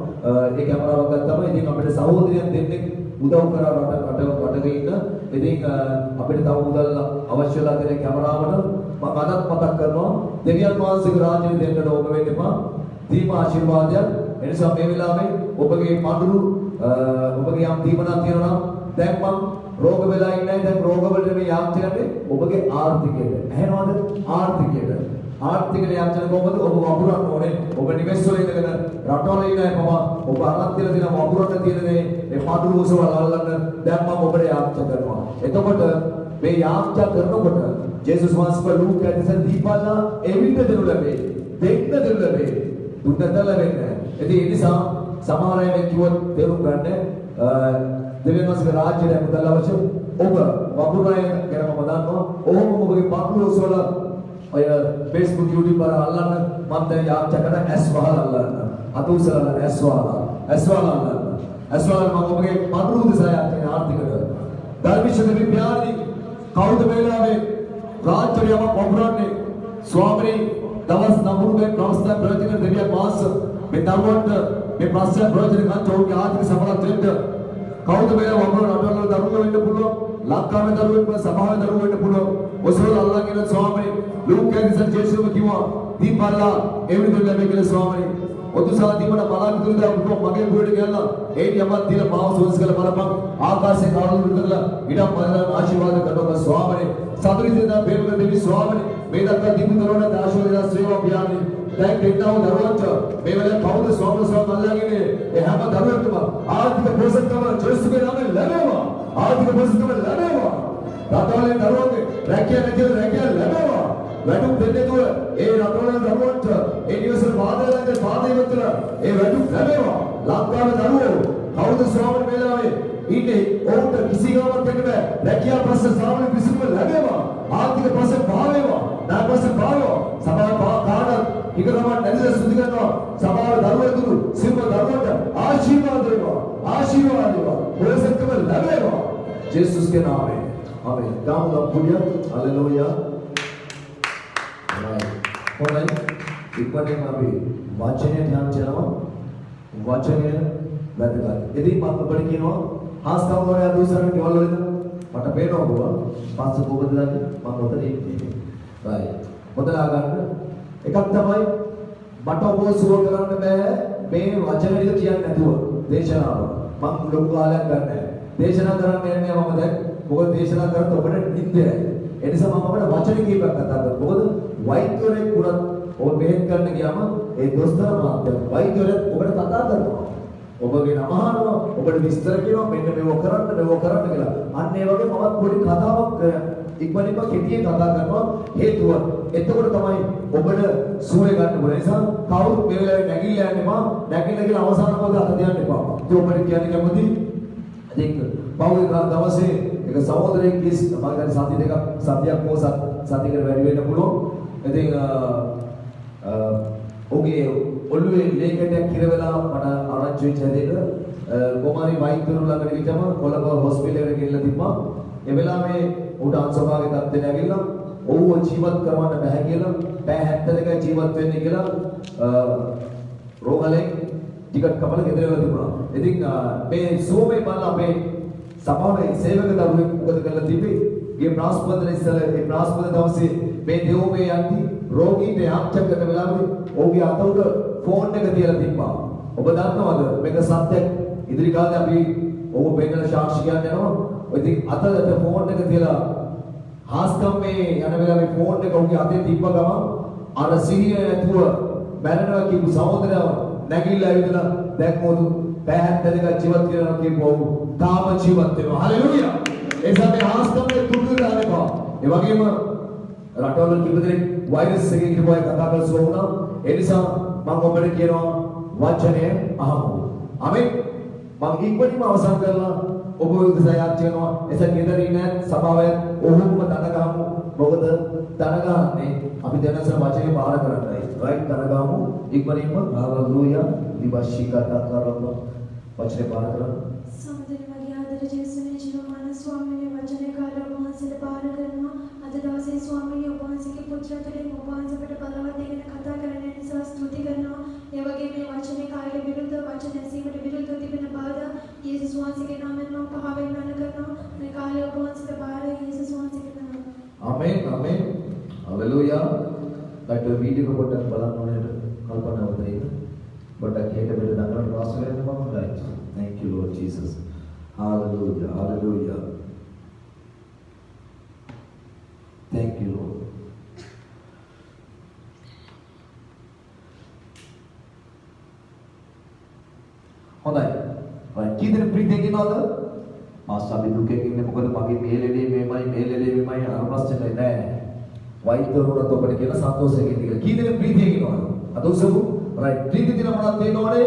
ඒ කැමරාවක් ගත්තම ඉතින් අපිට සහෝදරයන් දෙන්නෙක් උදව් කරා රටක ඉන්න ඉතින් අපිට තව මුදල් අවශ්‍ය වෙලා තියෙන කැමරාවට මම අදත් මතක් කරනවා දෙවියන් වහන්සේගේ රාජ්‍යෙ දෙන්නට ඕක වෙන්න එපා. දීම ආශිර්වාදයක්. එනිසා මේ වෙලාවේ ඔබගේ පඳුරු ඔබගේ යම් දීමනක් තියෙනවා නම් දැන් මම රෝග වෙලා ඉන්නේ දැන් රෝග වලට මේ යාන්ත්‍රණය ඔබගේ ආර්ථිකයට. ඇහෙනවද? ආර්ථිකයට. ආර්ථිකයට යාන්ත්‍රණය කොහොමද? ඔබ වපුරන්න ඕනේ. ඔබ නිවෙස් වල ඉඳගෙන රටවල ඉන්නේ මම ඔබ අරන් තියලා දෙන වපුරන්න තියෙන මේ පඳුරු උසවල අල්ලන්න දැන් මම ඔබට යාන්ත්‍රණය කරනවා. එතකොට මේ යාන්ත්‍රණය කරනකොට ජේසුස් වහන්සේ ලූක ඇතුළත දීපල්ලා එවිට දෙනු ලැබේ. දෙන්න දෙනු ලැබේ. දුන්නට ලැබෙන්නේ. ඉතින් ඒ නිසා සමහර අය කිව්වොත් තේරුම් ගන්න දෙවියන් වහන්සේගේ රාජ්‍යයට මුදල් අවශ්‍ය. ඔබ වපුරණය ගැන මම දන්නවා. ඔහොම ඔබගේ පඳුරු උසවල ඔය Facebook YouTube වල අල්ලන්න මම දැන් යාත්‍රා කරන ඇස් වහලා අල්ලන්න. අත උසලා ඇස් වහලා. ඇස් වහලා අල්ලන්න. ඇස් වහලා මම ඔබගේ පඳුරු උදෙසා යාත්‍රා ආර්ථිකද. ධර්මශීල විද්‍යාර්ථී කවුද මේ වෙලාවේ රාජ්‍යයම වපුරන්නේ ස්වාමීනි දවස් 9 ප්‍රවස්ථා ප්‍රවචන දෙවියන් වහන්සේ මේ දරුවන්ට මේ ප්‍රශ්න ප්‍රවචන ගන්න ඕනේ ආර්ථික සමරත්වයට කවුද මේ වපුරන රටවල දරුවෝ වෙන්න පුළුවන් ලංකාවේ දරුවෙක් වුණා සභාවේ දරුවෝ වෙන්න පුළුවන් ඔසවල අල්ලගෙන ස්වාමීනි ලූකෑනිසන් ජේසුම කිව්වා දීපල්ලා එවිට ලැබෙ කියලා ස්වාමීනි ඔතුසා දීමන බලාපොරොත්තු වෙලා මගේ ගුරුට ගියලා ඒ යමක් දීලා මාව සෝස් කරලා බලපන් ආකාශයේ කාලු කරලා ඉඩම් බලන ආශිර්වාද කරනවා ස්වාමීනි සතුටින් බේරුව දෙවි ස්වාමීනි මේ දක්වා දීපු දරවන ආශිර්වාද ශ්‍රේවා පියාණනි දැන් දෙන්නව දරුවන්ට මේ වෙලාවේ කවුද ස්වාමීන් අල්ලාගෙන ඒ හැම දරුවෙක්ම ආර්ථික පෝෂකකම ජේසුගේ නාමයෙන් ලැබේවා ආර්ථික පෝෂකකම ලැබේවා රටවලේ දරුවන්ගේ රැකියාව නැතිව රැකියාව ලැබේවා වැටුප් දෙන්නේ තුල ඒ රටවල දරුවන්ට ඒ නිවසල පාදයන්ගේ පාදයන්වල ඒ වැටුප් ලැබේවා ලංකාවේ දරුවෝ කවුද ස්වාමීන් වහන්සේ ඉන්නේ ඔවුන්ට කිසි ගමක් දෙන්න බෑ රැකියාව ප්‍රශ්න ස්වාමීන් විසින්ම ලැබේවා ආර්ථික ප්‍රශ්න පාවේවා ණය ප්‍රශ්න පාවේවා සමාජ කාඩ ඉකරම නැතිව සුදු කරනවා සමාජ දරුවෙකුරු සිල්ව දරුවන්ට ආශිර්වාද වේවා පොරසත්කම ලැබේවා ජේසුස්ගේ නාමයෙන් ආමේන් ගාමුල පුණ්‍ය හලෙලූයා හොඳයි ඉක්මනින් අපි වචනය ධ්‍යාන කරනවා වචනය වැදගත් ඉතින් මම ඔබට කියනවා හාස්කම් වල අදුසරණ කෙවල් වලද මට පේනවා ඔබ පස්ස කොහොමද දන්නේ මම උතන ඉන්නේ right මොදලා ගන්න එකක් තමයි මට ඔබ සුව කරන්න බෑ මේ වචන ටික කියන්නේ නැතුව දේශනාව මම ලොකු කාලයක් ගන්න නැහැ දේශනා කරන්න යන්නේ මම දැන් මොකද දේශනා කරත් ඔබට නිින්දයි ඒ නිසා මම අපේ වචන කීපයක් කතා කරනවා මොකද වෛද්‍යවරයෙක් වුණත් ඔබ බෙහෙත් ගන්න ගියාම ඒ දොස්තර මහත්තයා වෛද්‍යවරයෙක් ඔබට කතා කරනවා ඔබගේ නම අහනවා ඔබට විස්තර කියනවා මෙන්න මේක කරන්න කියලා අන්න ඒ වගේ මමත් පොඩි කතාවක් ඉක්මනින්ම කෙටියෙන් කතා කරනවා හේතුව එතකොට තමයි ඔබට සුවය ගන්න ඕන නිසා කවුරුත් මේ වෙලාවේ නැගිලා යන්නේ මම නැගිලා කියලා අවසාන පොත අත දෙන්න එපා ඉතින් ඔබට කියන්නේ කැමති ඉතින් පෞල් දවසේ එක සහෝදරයෙක් කිස් මම දැන් සති දෙකක් සතියක් හෝ සතියකට වැඩි වෙන්න පුළුවන් ඉතින් ඔගේ ඔළුවේ ලේකටයක් කිරවලා මට ආරංචි වෙච්ච හැදෙන්න කොමාරි වෛද්‍යවරු ළඟට ගිහම කොළඹ හොස්පිටල් එකට ගිහලා තිබ්බා ඒ වෙලාවේ උට අංශභාගයේ තත්ත්වයට ඇවිල්ලා ඔව්ව ජීවත් කරවන්න බෑ කියලා පැය 72යි ජීවත් වෙන්න කියලා රෝගලෙන් ටිකට් කපලා ගෙදර වෙලා තිබුණා. ඉතින් මේ සෝමේ බලලා අපේ සභාවේ සේවක දරුවෙක් මොකද කරලා තිබ්බේ? මේ බ්‍රහස්පතින්දා ඉස්සෙල්ලා ඒ බ්‍රහස්පති දවසේ මේ දෙවෝමේ යන්ති රෝගීන්ට යාච්ඡා කරන වෙලාවේ ඔහුගේ අත උඩ ෆෝන් එක තියලා තිබ්බා. ඔබ දන්නවද මේක සත්‍යයක්? ඉදිරි කාලේ අපි ඔබ වෙනල සාක්ෂි කියන්න යනවා. ඉතින් අතට ෆෝන් එක තියලා හාස්කම් මේ යන වෙලාවේ ෆෝන් එක ඔහුගේ අතේ තිබ්බ ගමන් අර සිහිය නැතුව බැලනවා කියපු සහෝදරයව නැගිටලා ඇවිදලා දැන් මොකද පැහැත් දෙක ජීවත් වෙනවා කියපු ඔහු තාම ජීවත් වෙනවා. හලෙලූයා. ඒ සමේ හාස්කම් එක දුරු දානවා. ඒ වගේම රටවල කිපදෙනෙක් වෛරස් එකකින් කිව්වා කතා කරලා සෝුණා. ඒ නිසා මම ඔබට කියනවා වචනය අහමු. ආමෙන්. මම ඉක්මනින්ම අවසන් කරලා ඔබ උදෙසා කියනවා එසක් ගෙදර ඉන්න සභාවේ ඔහොම දන ගහමු. මොකද දන ගහන්නේ අපි දැනසන වචනේ බාර කරන්නයි. රයිට් දන ගහමු. ඉක්මනින්ම හාලෙලූයා. දිවශී කතා කරනවා. වචනේ බාර කරන්න. සමුදේ මගේ ආදර ජේසුනේ ජීවමාන ස්වාමීන් වචනේ කාර්ය වහන්සේට බාර කරනවා. අද දවසේ ස්වාමීන් වහන්සේගේ පුත්‍රයාට වහන්සේට බලවත් දෙගෙන කතා කරන්න නිසා ස්තුති කරනවා. ඒ වගේ මේ වචනේ කාර්ය විරුද්ධ වචන ඇසීමට විරුද්ධව තිබෙන බාධා යේසුස් වහන්සේගේ නාමයෙන් මම පහ වෙන්නන කරනවා. මේ කාර්ය වහන්සේ ආමේන් ආමේන් හලෙලූයා. ඩොක්ටර් වීඩියෝ පොඩ්ඩක් බලන්න ඕනේ කල්පනා වතේ. පොඩ්ඩක් හෙට මෙතන දඟලන වාස් වෙන්න මම right. Thank you Lord Jesus. Hallelujah. Hallelujah. Thank you Lord. හොඳයි. right. කීදෙනෙක් ප්‍රීතියෙන් ඉන්නවද? මාසාවි දුකෙන් ඉන්නේ මොකද මගේ මේ ලෙඩේ මෙමය අර ප්‍රශ්නේ නෑ. වෛද්‍යවරුන්ට ඔබට කියන සන්තෝෂයෙන් ඉන්න කියලා. කීදෙනෙක් ප්‍රීතියෙන් ඉන්නවද? අද උසමු. right. ප්‍රීතිය දින මොනවද තේනවනේ?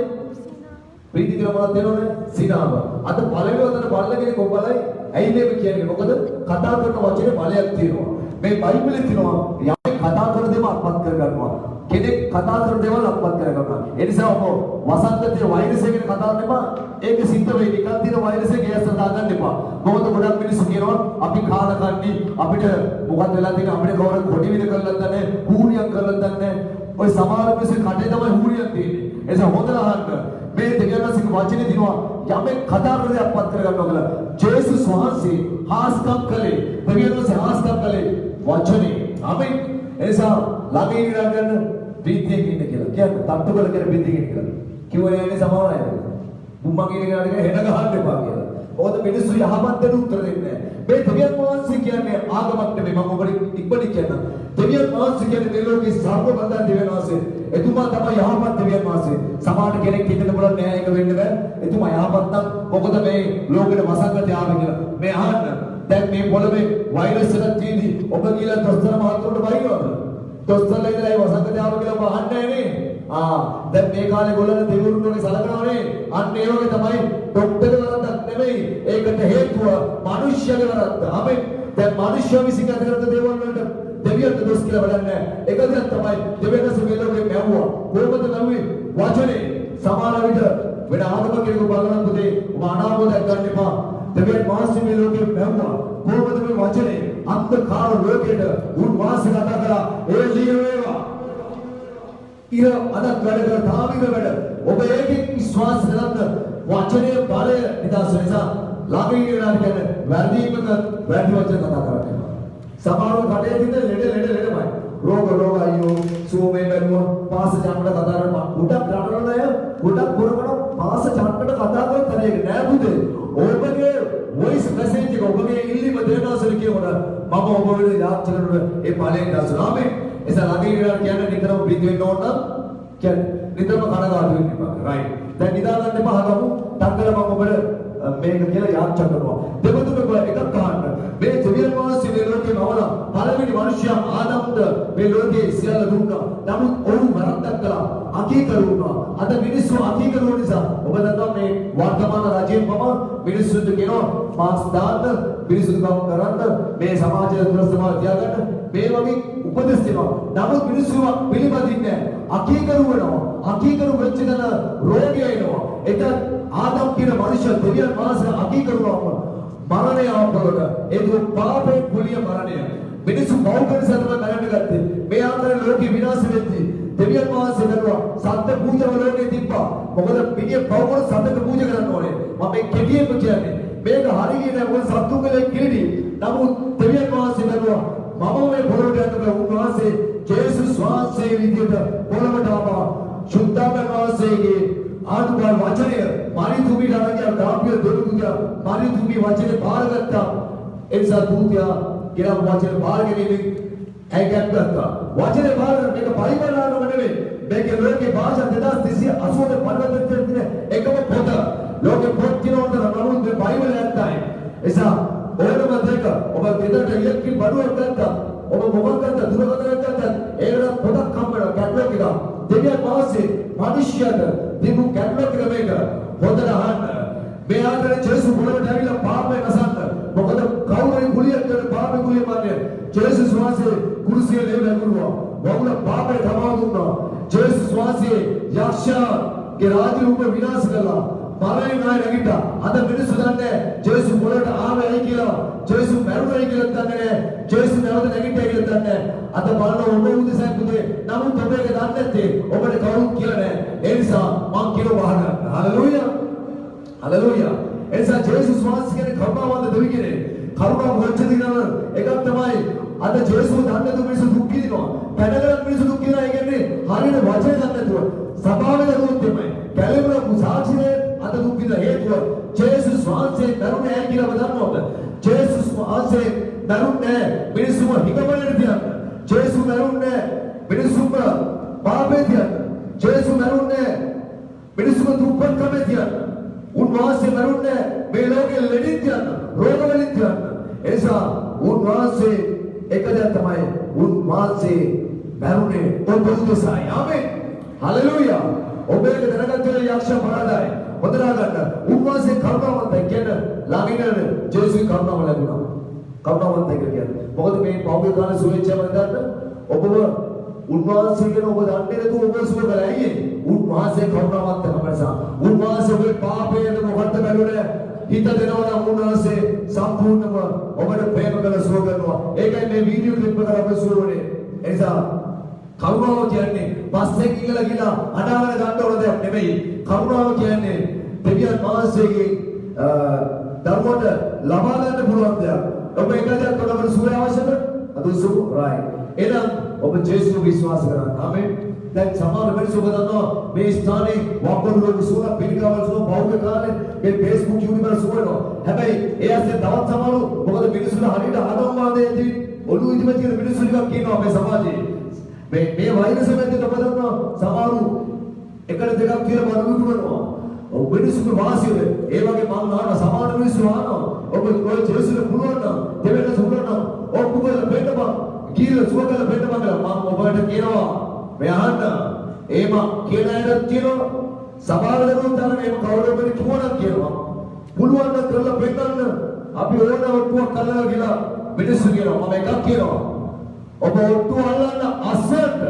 ප්‍රීතිය දින මොනවද තේනවනේ? සිනාව. අද පළවෙනි වතන බලන කෙනෙක් ඔබලයි ඇයි මේක කියන්නේ? මොකද කතා කරන වචනේ බලයක් තියෙනවා. මේ බයිබලයේ තියෙනවා යමෙක් කතා කරන දේම අත්පත් කර ගන්නවා. කෙනෙක් කතා කරන දේවල් අත්පත් කර ගන්නවා. ඒ නිසා ඔබ වසන්තයේ වෛරසය ගැන කතා කරන්න එපා. ඒක සිද්ධ වෙයි. නිකන් තියෙන වෛරසය ගෑස් දාගන්න එපා. මොකද ගොඩක් මිනිස්සු කියනවා අපි කාලා කන්නේ අපිට මොකක්ද වෙලා තියෙන්නේ අපිට කවුරුත් කොටි විද කරලා නැහැ, හූනියක් කරලා නැහැ. ඔය සමහර මිනිස්සු කටේ තමයි හූනියක් තියෙන්නේ. ඒ නිසා හොඳට අහන්න. මේ දෙවියන්සේක වචනේ දිනවා යමෙක් කතා කරන දේ අත්පත් කර ගන්නවා කියලා. ජේසුස් වහන්සේ හාස්කම් කළේ. දෙවියන්සේ හාස්කම් කළේ වචනේ. ආමෙන්. ඒ නිසා ළඟින් ඉඳගෙන ප්‍රීතියෙන් ඉන්න කියලා. කියන්නේ තට්ටු කර කර ප්‍රීතියෙන් ඉන්න කියලා. කිව්වනේ යන්නේ සමහර අය. බුම්මගේ ඉඳගෙන හෙන ගහන්න එපා කියලා. මොකද මිනිස්සු යහපත් දෙයක් උත්තර දෙන්නේ නැහැ. මේ දෙවියන් වහන්සේ කියන්නේ ආගමක් නෙමෙයි. මම ඔබට ඉක්මනින් කියනවා. දෙවියන් වහන්සේ කියන්නේ මේ ලෝකේ සර්වබලධාරී දෙවියන් වහන්සේ. එතුමා තමයි යහපත් දෙවියන් වහන්සේ. සමහර කෙනෙක් හිතන්න පුළුවන් නෑ ඒක වෙන්න බෑ. එතුමා යහපත් නම් මොකද මේ ලෝකෙට වසංගතය ආවේ කියලා. මේ අහන්න. දැන් මේ පොළවේ වෛරස් එකක් තියෙදි ඔබ කියලා දොස්තර මහතුරුට බයිනවද? දොස්තරලා ඉඳලා ඒ වසංගතය ආව කියලා ඔබ අහන්නේ නෑනේ. දැන් මේ කාලේ ගොල්ලන් දෙවිවරුන්ගේ සලකනවානේ. අන්න ඒ වගේ තමයි ડોක්ටර් වරදක් නෙමෙයි. ඒකට හේතුව මිනිස්යාගේ වරද්ද. අපි දැන් මිනිස්යා විසින් කරන දේවල් වලට දෙවියන්ට දොස් කියලා වැඩක් නැහැ. ඒක දෙයක් තමයි දෙවියන්ගේ මේ ලෝකේ මැවුවා. කොහොමද මැවුවේ? වචනේ. සමහර විට වෙන ආගමක කෙනෙකු බලන පුතේ ඔබ අනාමෝදයක් ගන්න එපා. දෙවියන් වහන්සේ මේ ලෝකේ මැවුවා. කොහොමද මේ වචනේ? අන්ධකාර ලෝකෙට උන්වහන්සේ කතා කළා. ඒ ලිය වේවා. ඉර අදත් වැඩ කර තාමික වැඩ ඔබ ඒකෙන් විශ්වාස කරන්න වචනේ බලය නිදාස නිසා ළඟින් ඉන්නවා කියන්නේ වැඩිමක වැඩි වචන කතා කරන්නේ. සමහරව කඩේ දින ලෙඩමයි. රෝග අයියෝ සෝමේ බැලුවා පාස චම්මඩ කතා කරනවා. උඩක් රටවල අය උඩක් පුරවන පාස චම්මඩ කතා කරන තරේ නෑ බුදේ. ඔබගේ වොයිස් මැසේජ් එක ඔබගේ ඉල්ලීම දෙනවාසල කියවන මම ඔබ වෙන යාත්‍රාවල ඒ ඵලයෙන් දැසනාමේ එසා ළඟින් ඉන්නවා කියන්නේ නිතරම ප්‍රීති වෙන්න ඕන නම් කියන්නේ නිතරම කනගාටු වෙන්න එපා. රයිට්. දැන් නිදා ගන්න එපා හදමු. ටක්කල මම ඔබට මේක කියලා යාත්‍රා කරනවා. දෙවතුන එකක් අහන්න. මේ දෙවියන් වහන්සේ මේ ලෝකේ නවලා පළවෙනි මිනිසයා ආදම්ට මේ ලෝකේ සියල්ල දුන්නා. නමුත් ඔහු වරද්දක් කළා. අකීකරු වුණා. අද මිනිස්සු අකීකරු වුණ නිසා ඔබ දන්නවා මේ වර්තමාන රජයෙන් පම මිනිස්සුන්ට කියනවා මාස් දාන්න, මිනිස්සු ගම් කරන්න, මේ සමාජය දුරස්තමාව තියාගන්න මේ වගේ උපදෙස් දෙනවා. නමුත් මිනිස්සු පිළිපදින්නේ නැහැ. අකීකරු වෙනවා. අකීකරු වෙච්ච දන රෝගය එනවා. ඒක ආදම් කියන මනුෂ්‍ය දෙවියන් වහන්සේ අකීකරුවම මරණය ආපලට ඒක පාපේ කුලිය මරණය. මිනිස්සු බෞද්ධ සත්‍යම මරන්න ගත්තේ. මේ ආකාරයේ ලෝකෙ විනාශ වෙද්දී දෙවියන් වහන්සේ කරුවා සත්‍ය පූජාව ලෝකෙ තිබ්බා. මොකද පිටිය බෞද්ධ සත්‍යක පූජා කරන්න ඕනේ. මම මේ කෙටියෙන්ම කියන්නේ මේක හරියට මොකද සත්තුකලේ කිරිඩි. නමුත් දෙවියන් වහන්සේ කරුවා මම මේ පොළොවට යනකොට උන්වහන්සේ ජේසුස් වහන්සේ විදියට පොළොවට ආවා. සුද්ධාගම වහන්සේගේ ආදුබල් වචනය මාරිතුමීට අරගෙන දාපිය දොළුකුදියා මාරිතුමී වචනේ බාරගත්තා. එනිසා දූතයා ගෙනා වචනේ බාරගෙන ඇයිකත් ගත්තා. වචනේ බාර මේක බයිබලනාම නෙවෙයි. මේක ලෝකේ භාෂා 2380 පරිවර්තන දෙන එකම පොත. ලෝකේ පොත් කිනොත් නමුත් මේ බයිබලය නැත්තයි. එසා ඕනම දෙයක ඔබ ගෙදරට ඉලෙක්ට්‍රික් බඩුවක් ගත්තා. ඔබ මොකක්ද ගත්තා? දුරකථනයක් ගත්තා. ඒකට පොතක් හම්බෙනවා කැටලොග් එක. දෙවියන් වහන්සේ මිනිස්යාට දීපු කැටලොග් එක මේක. හොඳට අහන්න. මේ ආකාරයේ ජේසුස් පොළොවට ඇවිල්ලා පාපය නසන්න. මොකද කවුරුයි කුලියක් කරන පාපේ කුලිය මාන්නේ. ජේසුස් වහන්සේ කුරුසියේ ලේවලා කරුවා. වවුල පාපේ තමා දුන්නා. ජේසුස් වහන්සේ යක්ෂයාගේ රාජ්‍ය රූප විනාශ කළා. මරණය නැගිට්ටා. අද මිනිස්සු දන්නේ ජේසුස් පොළොවට ආවයි කියලා. ජේසුස් මැරුණයි කියලා දන්නේ නැහැ. ජේසුස් නැවත නැගිට්ටයි කියලා දන්නේ නැහැ. අද බලන ඔබ උදෙසා පුතේ නමුත් ඔබ ඒක දන්නේ නැත්තේ ඔබට කවුරුත් කියලා නැහැ. ඒ නිසා මම කියන වහන. හලෙලූයා. හලෙලූයා. ඒ නිසා ජේසුස් වහන්සේ කියන්නේ කරුණාවන්ත දෙවි කෙනෙක්. කරුණාව වචන දිනන එකක් තමයි අද ජේසුව දන්නේ නැතුව මිනිස්සු දුක් විඳිනවා. පැනගලත් මිනිස්සු දුක් විඳිනවා. ඒ කියන්නේ හරියට වචනේ දන්නේ නැතුව. සභාවේ දරුවොත් එමය. කැලේවල සාක්ෂිනේ අද දුක් විඳින හේතුව ජේසුස් වහන්සේ දරුණේ නැහැ කියලා දන්නවද? ජේසුස් වහන්සේ දරුණේ මිනිස්සුම හිඟවලට තියන්න. ජේසු දරුණේ මිනිස්සුම පාපේ තියන්න. ජේසු දරුණේ මිනිස්සුම දුක්ඛකම තියන්න. උන්වහන්සේ දරුණේ මේ ලෝකෙ ලෙඩින් තියන්න. රෝග වලින් තියන්න. එසා උන්වහන්සේ එකදා තමයි උන්වහන්සේ දරුණේ ඔබ උදෙසායි. ආමෙන්. හලෙලූයා. ඔබේ දැනගත්තේ යක්ෂ පරාදයි. වදනා ගන්න. උන්වහන්සේ කරුණාවන්තයි කියන ළඟින් ජේසුස් කරුණාව ලැබුණා. කරුණාවන්තයි කියන්නේ. මොකද මේ පෞද්ගලික කාල සුවේච්ඡාව ගන්න ඔබව උන්වහන්සේ කියන ඔබ දන්නේ නැතුව ඔබ සුව කරලා ඇයි? උන්වහන්සේ කරුණාවන්තකම නිසා. උන්වහන්සේ ඔබේ පාපයෙන් මොකද්ද බැලුනේ? හිත දෙනවා නම් උන්වහන්සේ සම්පූර්ණව ඔබට ප්‍රේම කරලා සුව කරනවා. ඒකයි මේ වීඩියෝ ක්ලිප් එක අපේ සුව වුණේ. ඒ නිසා කරුණාව කියන්නේ පස්සෙන් ඉඳලා ගිලා අඩාගෙන ගන්න ඕන දෙයක් නෙමෙයි. කරුණාව කියන්නේ දෙවියන් වහන්සේගේ ධර්මයට ලබා ගන්න පුළුවන් දෙයක්. ඔබ එකදයක් කරනකොට සුවය අවශ්‍යද? අදුසු right. එහෙනම් ඔබ ජේසුව විශ්වාස කරන්න. ආමෙන්. දැන් සමහර මිනිස්සු දන්නවා මේ ස්ථානේ වක්කඩුවේ සුවන පිළිකාවල සුව බෞද්ධ කාලේ මේ Facebook YouTube වල සුවනවා. හැබැයි ඒ ඇස්සේ තවත් සමහරු මොකද මිනිස්සුන්ට හරියට ආගම්වාදයේදී ඔළුව ඉදිමත් කියන මිනිස්සු ටිකක් කියනවා මේ සමාජයේ. මේ වෛරස් එකෙන් ඔබ දන්නවා සමහරු එකට දෙකක් කියලා බඩු විකුණනවා. ඔබ මිනිස්සුන්ගේ වාසියද ඒ වගේ මම අහන සමාන මිනිස්සු අහනවා. ඔබ ඔය ජේසුස් පුළුවන් නම් දෙවෙනි සුබරණ ඔබ කුබල බෙටම කියලා සුවකල බෙටම කියලා මම ඔබට කියනවා. මේ අහන්න ඒම කියන අයත් කියනවා සමහර දරුවෝ තමයි මේක කවුරුබරි තුනක් කියනවා. පුළුවන් නම් කරලා පෙන්නන්න අපි ඕන ඔට්ටුවක් කරලා කියලා මිනිස්සු කියනවා. මම එකක් කියනවා. ඔබ ඔට්ටු අල්ලන්න අස්සන්න.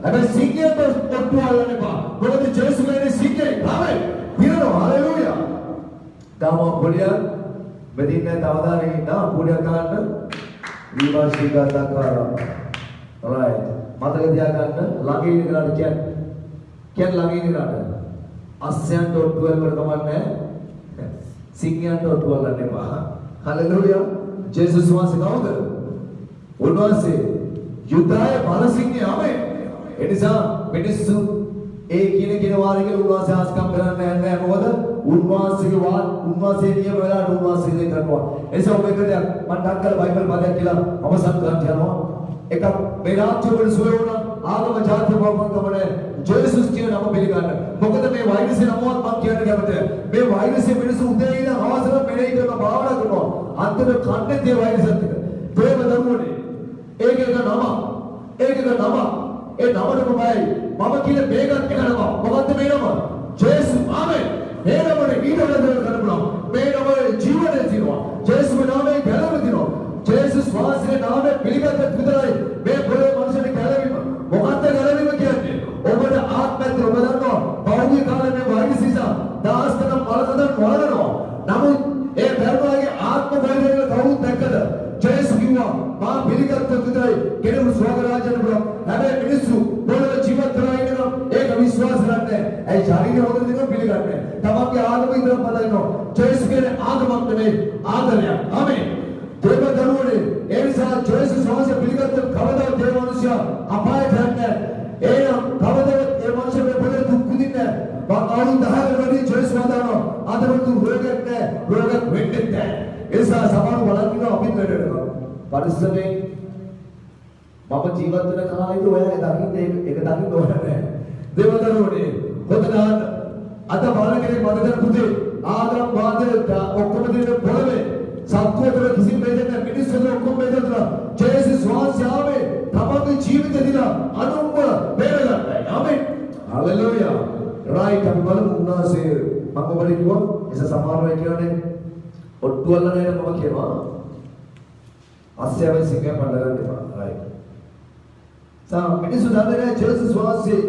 හැබැයි සිංහයට ඔට්ටු අල්ලන්න එපා. මොකද ජේසුස් කියන්නේ සිංහේ. ආමෙන්. පිරනවා. හලෙලූයා. තාම පොඩියක් බෙදින්න තවදාරේ ඉන්න පොඩියක් ගන්න. විවාශිකාතකාරා. right. මතක තියාගන්න ළඟ ඉන්න කෙනාට කියන්න ළඟ ඉන්න කෙනාට අස්සයන්ට ඔට්ටු වලට කමන්නේ සිංහයන්ට ඔට්ටු වලට එපා. හලෙලූයා. ජේසුස් වහන්සේ කවුද? උන්වහන්සේ යුද්ධය බලසිංහය. ආමෙන්. ඒ නිසා මිනිස්සු ඒ කියන වාරේ උන්වහන්සේ ආස්කම් කරන්නේ නැහැ. මොකද උන්වහන්සේ නියම වෙලාවට උන්වහන්සේ දෙයක් කරනවා. ඒ නිසා ඔබ එකද මම ඩක්කල බයිබල් පදයක් කියලා අවසන් කරන්න යනවා. එක මේ රාජ්‍යවල සුවය වුණා ආගම ජාතිය බවකමනේ ජේසුස් කියන නම පිළිගන්න. මොකද මේ වෛරසය නමවත් මම කියන්න කැමතියි. මේ වෛරසය මිනිස්සු උදේ ඉඳන් අවසර මෙලෙයි කරන භාවනා කරනවා. අන්තිම කන්නේ තේ වෛරසත් එක. ප්‍රේම දරුවනේ. ඒකක නම. ඒ නමට කොහොමයි? මම කියන මේකත් එක නම. මොකද්ද මේ නම? ජේසුස්. ආමෙන්. මේ නමනේ ඊටවල කරනවා. මේ නමේ ජීවනය දිනවා. ජේසුස් නාමයෙන් ගැලවෙ දිනවා. ජේසුස් වහන්සේ නාමයෙන් පිළිගත්ත විතරයි මේ පොළොවේ මනුෂ්‍යනේ ගැලවීම. මොකද්ද ගැලවීම කියන්නේ? ඔබට ආත්මයත් ඔබ දන්නවා. පෞද්ගලික කාලේ මේ වෛරස් නිසා දාස්කන බලකද වලනවා. නමුත් ඒ ධර්මයේ ආත්ම වෛරය කවුරුත් දැක්කද? ජේසුස් කිව්වා මා පිළිගත්ත විතරයි කෙනෙකු ස්වර්ග රාජ්‍යයට පුළුවන්. හැබැයි මිනිස්සු පොළොවේ ජීවත් කරලා ඉන්නවා. ඒක විශ්වාස කරන්නේ. ඒ ශරීරය හොද දෙන පිළිගන්නේ. තමන්ගේ ආගම ඉදලා පදනවා. ජේසුස් කියන්නේ ආගමක් නෙමෙයි ආදරයක්. ආමෙන්. දේව දරුවනේ ඒ නිසා ජේසුස් වහන්සේ පිළිගත්ත කවදාවත් දේව මිනිසයා අපායට යන්නේ. එනම් කවදාවත් ඒ මිනිස්සු මේ පොළොවේ දුක් විඳින්නේ නැහැ. මම අවුරුදු 10කට වැඩි ජේසුස් වහන්සේ අද වුණු රෝගයක් නැහැ. රෝගයක් වෙන්නේ නැහැ. ඒ නිසා සමහර බලන්න අපිත් වැඩ කරනවා. පරිස්සමෙන් මම ජීවත් වෙන කාලෙට ඔයාලා දකින්න ඒක දකින්න ඕනේ නැහැ. දේව දරුවනේ හොදනාන අද බලන කෙනෙක් මතක පුතේ ආගම් වාදයට ඔක්කොම දෙන්න පොළවේ සත්‍යතර කිසිම බෙදෙන්නේ මිනිස්සුන්ට ඔක්කොම බෙදලා ජේසුස් වහන්සේ ආවේ තමන්ගේ ජීවිත දිලා අනුන්ව බේරගන්නයි. ආමෙන්. හලෙලූයා. right. අපි බලමු උන්වහන්සේ මම ඔබට කිව්වා එස සමානව කියන්නේ ඔට්ටු වල නේද මම කියනවා. අස්සයවෙන් සිංහය පඬගන්න එපා. right. මිනිස්සු දන්නේ ජේසුස් වහන්සේ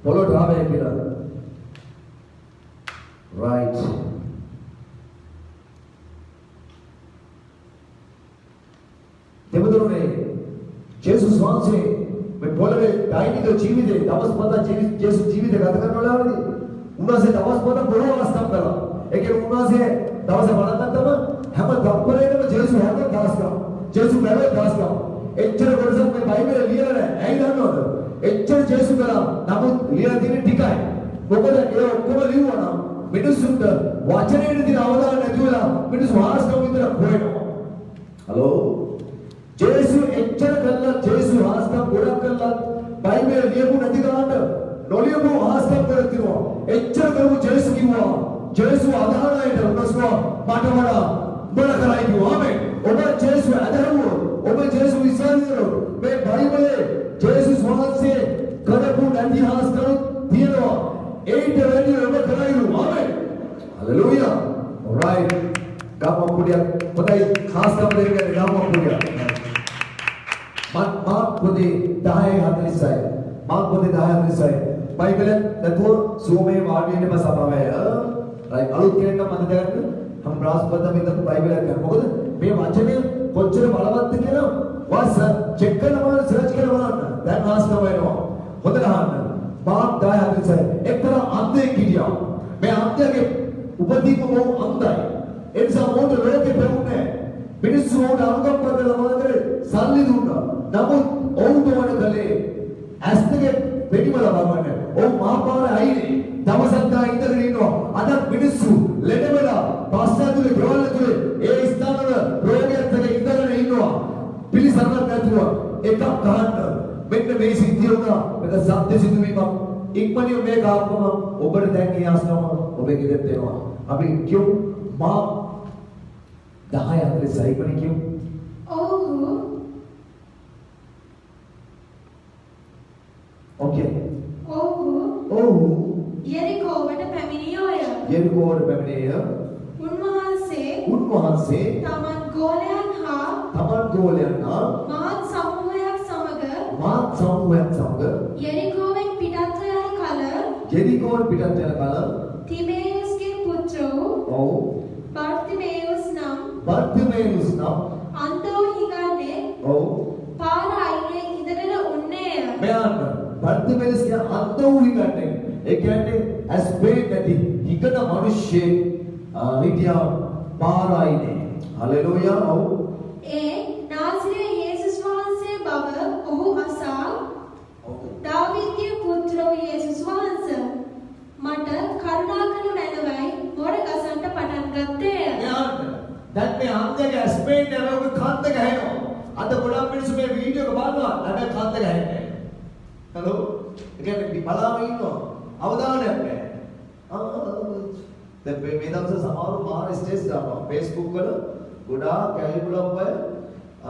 පොළොට ආවේ කියලා. right. දෙවතුනේ ජේසුස් වහන්සේ මේ පොළවේ දෛනික ජීවිතේ දවස් පත ජේසුස් ජීවිතය ගත කරන වෙලාවේදී උන්වහන්සේ දවස් පත බොහෝ අවස්ථා කරලා. ඒ කියන්නේ උන්වහන්සේ දවස් බලන්නටම හැම දවසේම ජේසුස් හැම දවසකම ජේසුස් බැලුවේ දවසකම. එච්චර කොටසක් මේ බයිබලේ ලියලා නැහැ. ඇයි දන්නවද? එච්චර ජේසුස් කළා. නමුත් ලියලා තියෙන්නේ ටිකයි. මොකද ඒ ඔක්කොම ලියුවා නම් මිනිස්සුන්ට වචනේට තියෙන අවධානය නැති වෙලා මිනිස්සු හාස්කම් විතර හොයනවා. හලෝ. ජේසුස් එච්චර කළා ජේසුස් හාස්කම් ගොඩක් කළා. බයිබලේ ලියපු නැති ගානට නොලියපු හාස්කම් කරලා තිනවා. එච්චර කරපු ජේසුස් කිව්වා. ජේසුස් අදහනයිට උනස්වා මට වඩා බල කරයි කිව්වා. ආමෙන්. ඔබ ජේසුස් අදහුවෝ. ඔබ ජේසුස් විශ්වාස කරනවා. මේ බයිබලේ ජේසුස් වහන්සේ කරපු නැති හාස්කම් තියෙනවා. ඒට වැඩි ඔබ කරයිලු. ආමෙන්. හලෙලූයා. alright. ගාමපුඩිය පොතයි හාස්කම් දෙන්නේ ගාමපුඩිය. මාක් පොතේ 10:46. මාක් පොතේ 10:46. බයිබලෙන් දතුව සෝමේ වාඩිවෙන්න බසපාවය. right අලුත් කෙනෙක් නම් මතක ගන්න. हम බ්‍රාස්පත මෙතන බයිබලයක් ගන්න. මොකද මේ වචනේ කොච්චර බලවත්ද කියලා වාස චෙක් කරනවා සර්ච් කරනවා දැන් හාස්කම් වෙනවා. හොඳට අහන්න. මාක් 10:46. එක්තරා අන්ධයෙක් හිටියා. මේ අන්ධයාගේ උපදීම බොහොම අන්ධයි. ඒ නිසා මොකද ලෝකෙ පෙරුනේ. මිනිස්සු උන්ට අනුකම්පා කරලා මොකද කරේ? සල්ලි දුන්නා. නමුත් ඔවුන්ට වඩ කලේ ඇස් දෙකේ පිටිමල බලන්නේ. ඔව් මහපාර අයිනේ. දවසක් ගා ඉඳගෙන ඉන්නවා. අද මිනිස්සු ලෙඩ වෙලා පස්සතුලේ ගෙවල් ඇතුලේ ඒ ස්ථානවල රෝගියත් එක්ක ඉඳගෙන ඉන්නවා. පිළිසරණක් නැතුව එකක් ගහන්න. මෙන්න මේ සිද්ධිය වුණා. මේක සත්‍ය සිදුවීමක්. ඉක්මනින් මේක ආපම ඔබට දැන් මේ ආස්නම ඔබේ ගෙදරට එනවා. අපි කියමු මා 10:46 ඉක්මනින් කියමු. ඔව්හු ඕකේ. ඔව්හු යෙරිකෝවට පැමිණියෝය. යෙරිකෝවට පැමිණිය. උන්වහන්සේ තමන් ගෝලයන් හා මාත් සමූහයක් සමග යෙරිකෝවෙන් පිටත් යන කල තිමේයුස්ගේ පුත්‍ර වූ බර්තිමේයුස් නම් අන්තෝ හිඟන්නේ පාර අයිනේ ඉඳගෙන උන්නේය. මෙයාට බර්තිමේයුස් කියන අන්තෝ හිඟන්නේ ඒ කියන්නේ ඇස්පේ නැති හිඟන මිනිස්සෙක් හිටියා පාර අයිනේ. හලෙලූයා. ඔව්. ඒ නාසරේ යේසුස් වහන්සේ බව ඔහු අසා දාවීදගේ පුත්‍ර වූ යේසුස් වහන්සේ මට කරුණා කළ මැනවයි මොර ගසන්ට පටන් ගත්තේය. දැන් මේ අන්තයේ ඇස්පේන් නරෝගේ කන්ද ගහනවා. අද ගොඩක් මිනිස්සු මේ වීඩියෝ එක බලනවා. හැබැයි කන්ද ගහන්නේ. හලෝ. ඒ කියන්නේ බලාම ඉන්නවා. අවධානයක් නැහැ. දැන් මේ දවස් සමහරව මාර ස්ටේජ් දානවා. Facebook වල ගොඩාක් කැලිබුලම් අය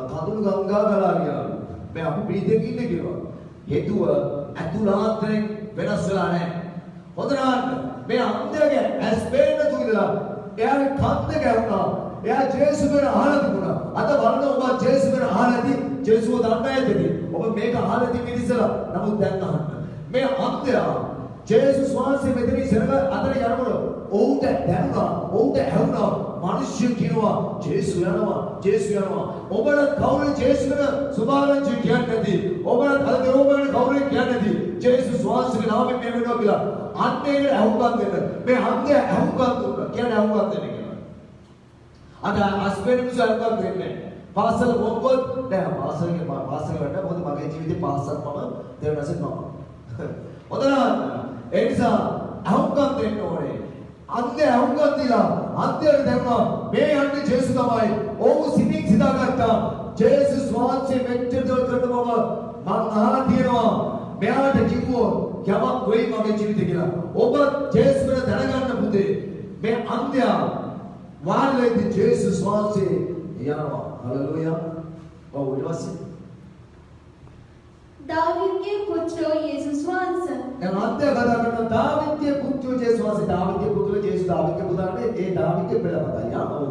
කඳුළු ගංගා ගලා ගියා. මේ අපි ප්‍රීතියක ඉන්නේ කියලා. හේතුව අතුලාන්තරෙන් වෙනස් වෙලා නැහැ. හොඳට මේ අන්තයේ ඇස්පේන් තු ඉඳලා එයාගේ කන්ද ගැහුණා. එයා ජේසුස් ගැන අහලා තිබුණා. අද බලන්න ඔබ ජේසුස් ගැන අහලාදී ජේසුස් දන්නේ නැද්ද? ඔබ මේක අහලා තිබෙන ඉස්සලා නමුත් දැන් අහන්න. මේ අන්තයා ජේසුස් වහන්සේ මෙතන ඉස්සරහ අතර යනකොට ඔවුන්ට දැනුණා. ඔවුන්ට ඇහුණා. මිනිස්සු කියනවා ජේසුස් යනවා. ඔබට කවුරු ජේසුස් ගැන සුභාරංචි කියන්නේ නැති. ඔබට අද ඔබට කවුරු කියන්නේ නැති. ජේසුස් වහන්සේගේ නාමයෙන් මේ වෙනවා කියලා. අන්නේකට ඇහුම්කම් දෙන්න. මේ අන්තයා ඇහුම්කම් දුන්නා. කියන්නේ ඇහුම්කම් දෙන්න කියලා. අද අස්පෙන් මුසල්කම් දෙන්නේ. පාසල මොකද? නෑ පාසල වැඩ මොකද මගේ ජීවිතේ පාසල් මම දෙවනසෙත් මම. හොඳට ඒ නිසා අහුම්කම් දෙන්න ඕනේ. අන්තය අහුම්කම් දීලා අන්තයට දැම්මා මේ යන්නේ ජේසුස් තමයි. ඔව් සිතින් සිතාගත්තා. ජේසුස් වහන්සේ මෙච්චර දොර කරන බව මම අහලා තියෙනවා. මෙයාට කිව්වොත් යමක් වෙයි මගේ ජීවිතේ කියලා. ඔබ ජේසුස් ගැන දැනගන්න පුතේ. මේ අන්තයා වාල්ලේදී ජේසුස් වහන්සේ යනවා. හලෙලූයා. ඔව් ඊට පස්සේ දාවීදගේ පුත්‍ර යේසුස් වහන්සේ. දැන් අන්තය කතා කරන දාවීදගේ පුත්‍ර ජේසුස් වහන්සේ. දාවීදගේ පුත්‍ර ජේසුස් දාවීදගේ පුතානේ ඒ දාවීදගේ පෙළපතයි. ඔව්.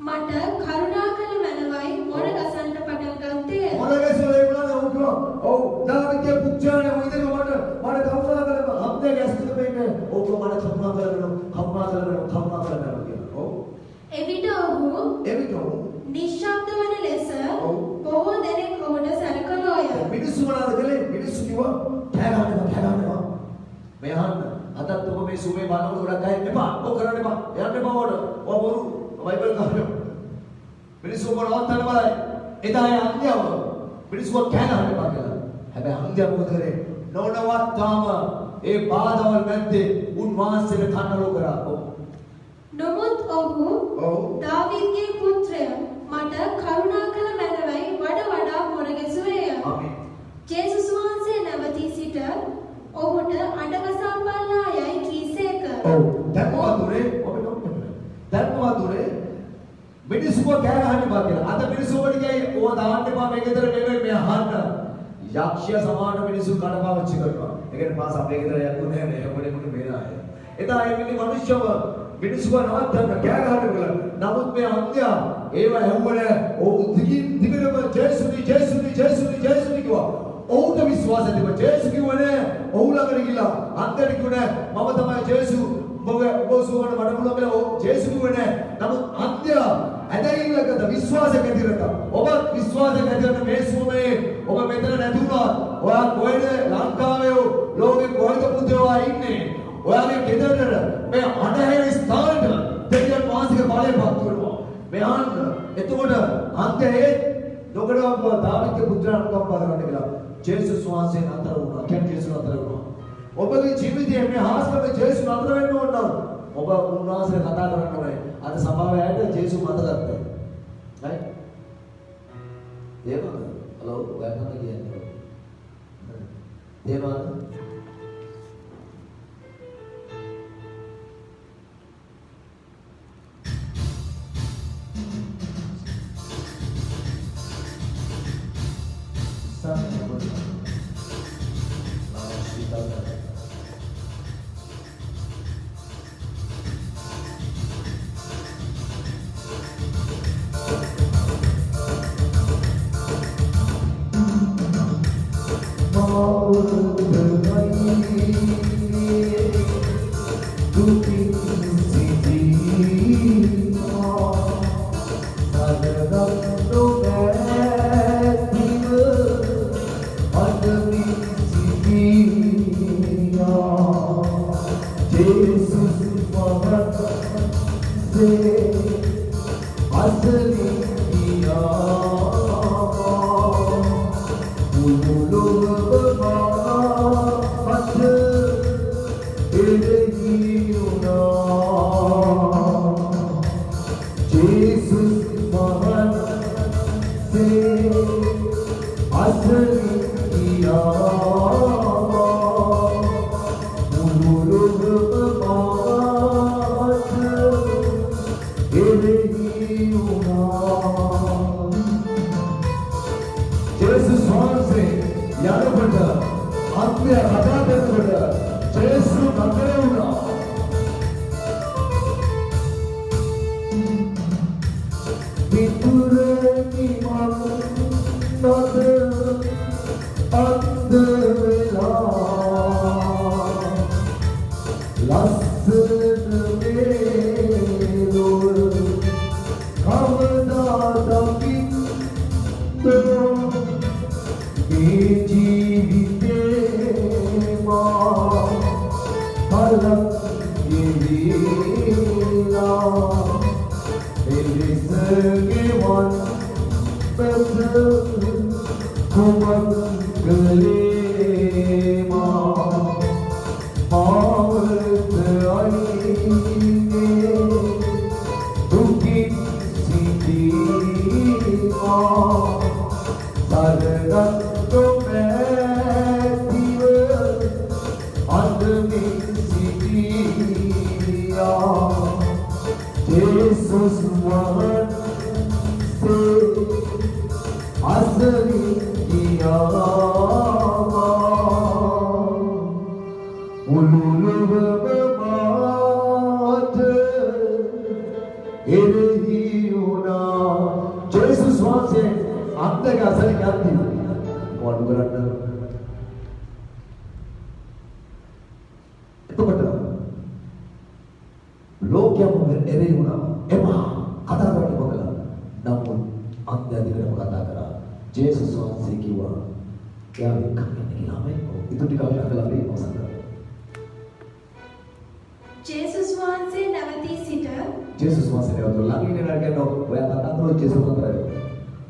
මට කරුණා කළ මැනවයි මොර ගසන්ට පටන් ගත්තේ. මොර ගසලේ වුණා ඔව්. ඔව් දාවීදගේ පුත්‍රයානේ මම ඉතින් මට කරුණා කරලා අන්තය ගැස්තුද වෙන්නේ. ඔව් මට කරුණා කරලා කියලා. ඔව්. එවිට ඔහු නිශ්ශබ්ද වන ලෙස බොහෝ දෙනෙක් ඔහුට සැලකලෝය. මිනිස්සු මොනවද කළේ? මිනිස්සු කිව්වා කෑ ගන්නවා. මේ අහන්න. අදත් ඔබ මේ සුමේ බලනකොට ගොඩක් අය එපා. ඔය කරන්න එපා. යන්න එපා වඩ. ඔය බොරු. බයිබල් කහනවා. මිනිස්සු ඔබ නවත්තන්න බලයි. එදා ඒ අන්ධයව මිනිස්සුව කෑ ගහන්න එපා කියලා. හැබැයි අන්ධයා මොකද කරේ? නොනවත්තාම ඒ බාධාවල් මැද්දේ උන්වහන්සේට කන්නලෝ කරා. නමුත් ඔහු දාවීදගේ පුත්‍රය මට කරුණා කළ මැනවයි වඩා මොරගැසුවේය. ආමේන්. ජේසුස් වහන්සේ නැවතී සිට ඔහුට අඬගසා බලලා යයි කීසේක. දැන් මොකද උනේ? මිනිස්සුව කෑ ගහන්න එපා කියලා. අද මිනිස්සු වලට කියයි ඕවා දාන්න එපා මේ ගෙදර නෙවෙයි මේ අහන්න. යක්ෂය සමාන මිනිස්සු කඩපාවිච්චි කරනවා. ඒ කියන්නේ පාස අපේ ගෙදර යක්කුනේ නැහැ. මොකද මේ නාය. එදා මේ මිනිස්සුව මිනිස්සුව නවත්තන්න කෑ ගහන්න කියලා. නමුත් මේ අන්ධයා ඒව හැවුවනේ. ඔව් දිගටම ජේසුනි කිව්වා. ඔහුට විශ්වාස තිබුණා. ජේසු කිව්වනේ. ඔහු ළඟට ගිහලා අන්ධයාට කිව්වනේ මම තමයි ජේසු. ඔබ සුවකට වඩමුල කියලා ජේසු කිව්වනේ. නමුත් අන්ධයා ඇදහිල්ලකට විශ්වාසයක් ඇතිරට ඔබ විශ්වාසයක් ඇතිරට මේ සුවමේ ඔබ මෙතන නැති වුණා. ඔයා කොහෙද ලංකාවේ ලෝකේ කොහෙද පුතේවා ඉන්නේ? ඔයාගේ ගෙදරට මේ අඳුර ස්ථානට දෙවියන් වහන්සේගේ බලය පත් වෙනවා. මෙහාන් එතකොට අන්ධයේ ලෝකඩව දාවිදගේ පුත්‍රයන් කම්පා කරන්න කියලා ජේසුස් වහන්සේ අතර වුණා. කියන්නේ ජේසුස් අතර වුණා. ඔබගේ ජීවිතයේ මේ හාස්කම ජේසුස් අතර වෙන්න ඕන නම් ඔබ උන්වහන්සේ කතා කරන්න ඕනේ. අද සභාවේ ජේසුස් මත ගත්තා. right? දේවද? හලෝ ඔයාලට කියන්නේ. දේවද?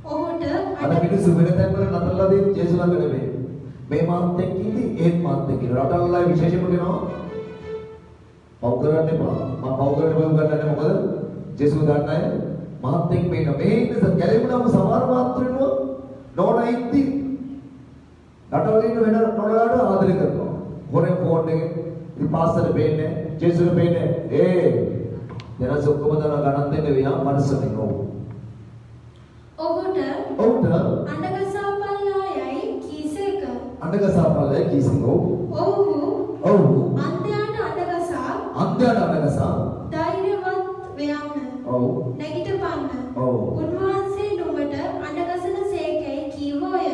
ඔහුට අර මිනිස්සු වෙන තැන්වල නතරලා දෙන්නේ ජේසුස් ළඟ නෙමෙයි. මේ මාත් එක්ක ඉඳි ඒත් මාත් එක්ක ඉන්න. රටවල විශේෂම කියනවා පව් කරන්න එපා. මම පව් කරන්න ගන්නන්නේ මොකද? ජේසුස් ගන්න අය මාත් එක්ක මේ ඉන්න ගැලෙමුනම සමහර මාත්‍රිනෝ නෝනයිති රටවල ඉන්න වෙන නෝනලාට ආදරය කරනවා. හොරේ ෆෝන් එකේ ඉතින් පාස්තර බේන්නේ ජේසුස් බේන්නේ දෙනස් ඔක්කොම දන ගණන් දෙන්න වෙනවා මනසනේ නෝ. ඔහුට අඬගසාපල්ලායයි කීසේක. අඬගසාපල්ලායයි කීසේක. ඔව්. අන්ධයාට අඬගසා ධෛර්යවත් වෙයන්න. ඔව්. නැගිටපන්න. ඔව්. උන්වහන්සේ නුඹට අඬගසන සේකයි කීවෝය.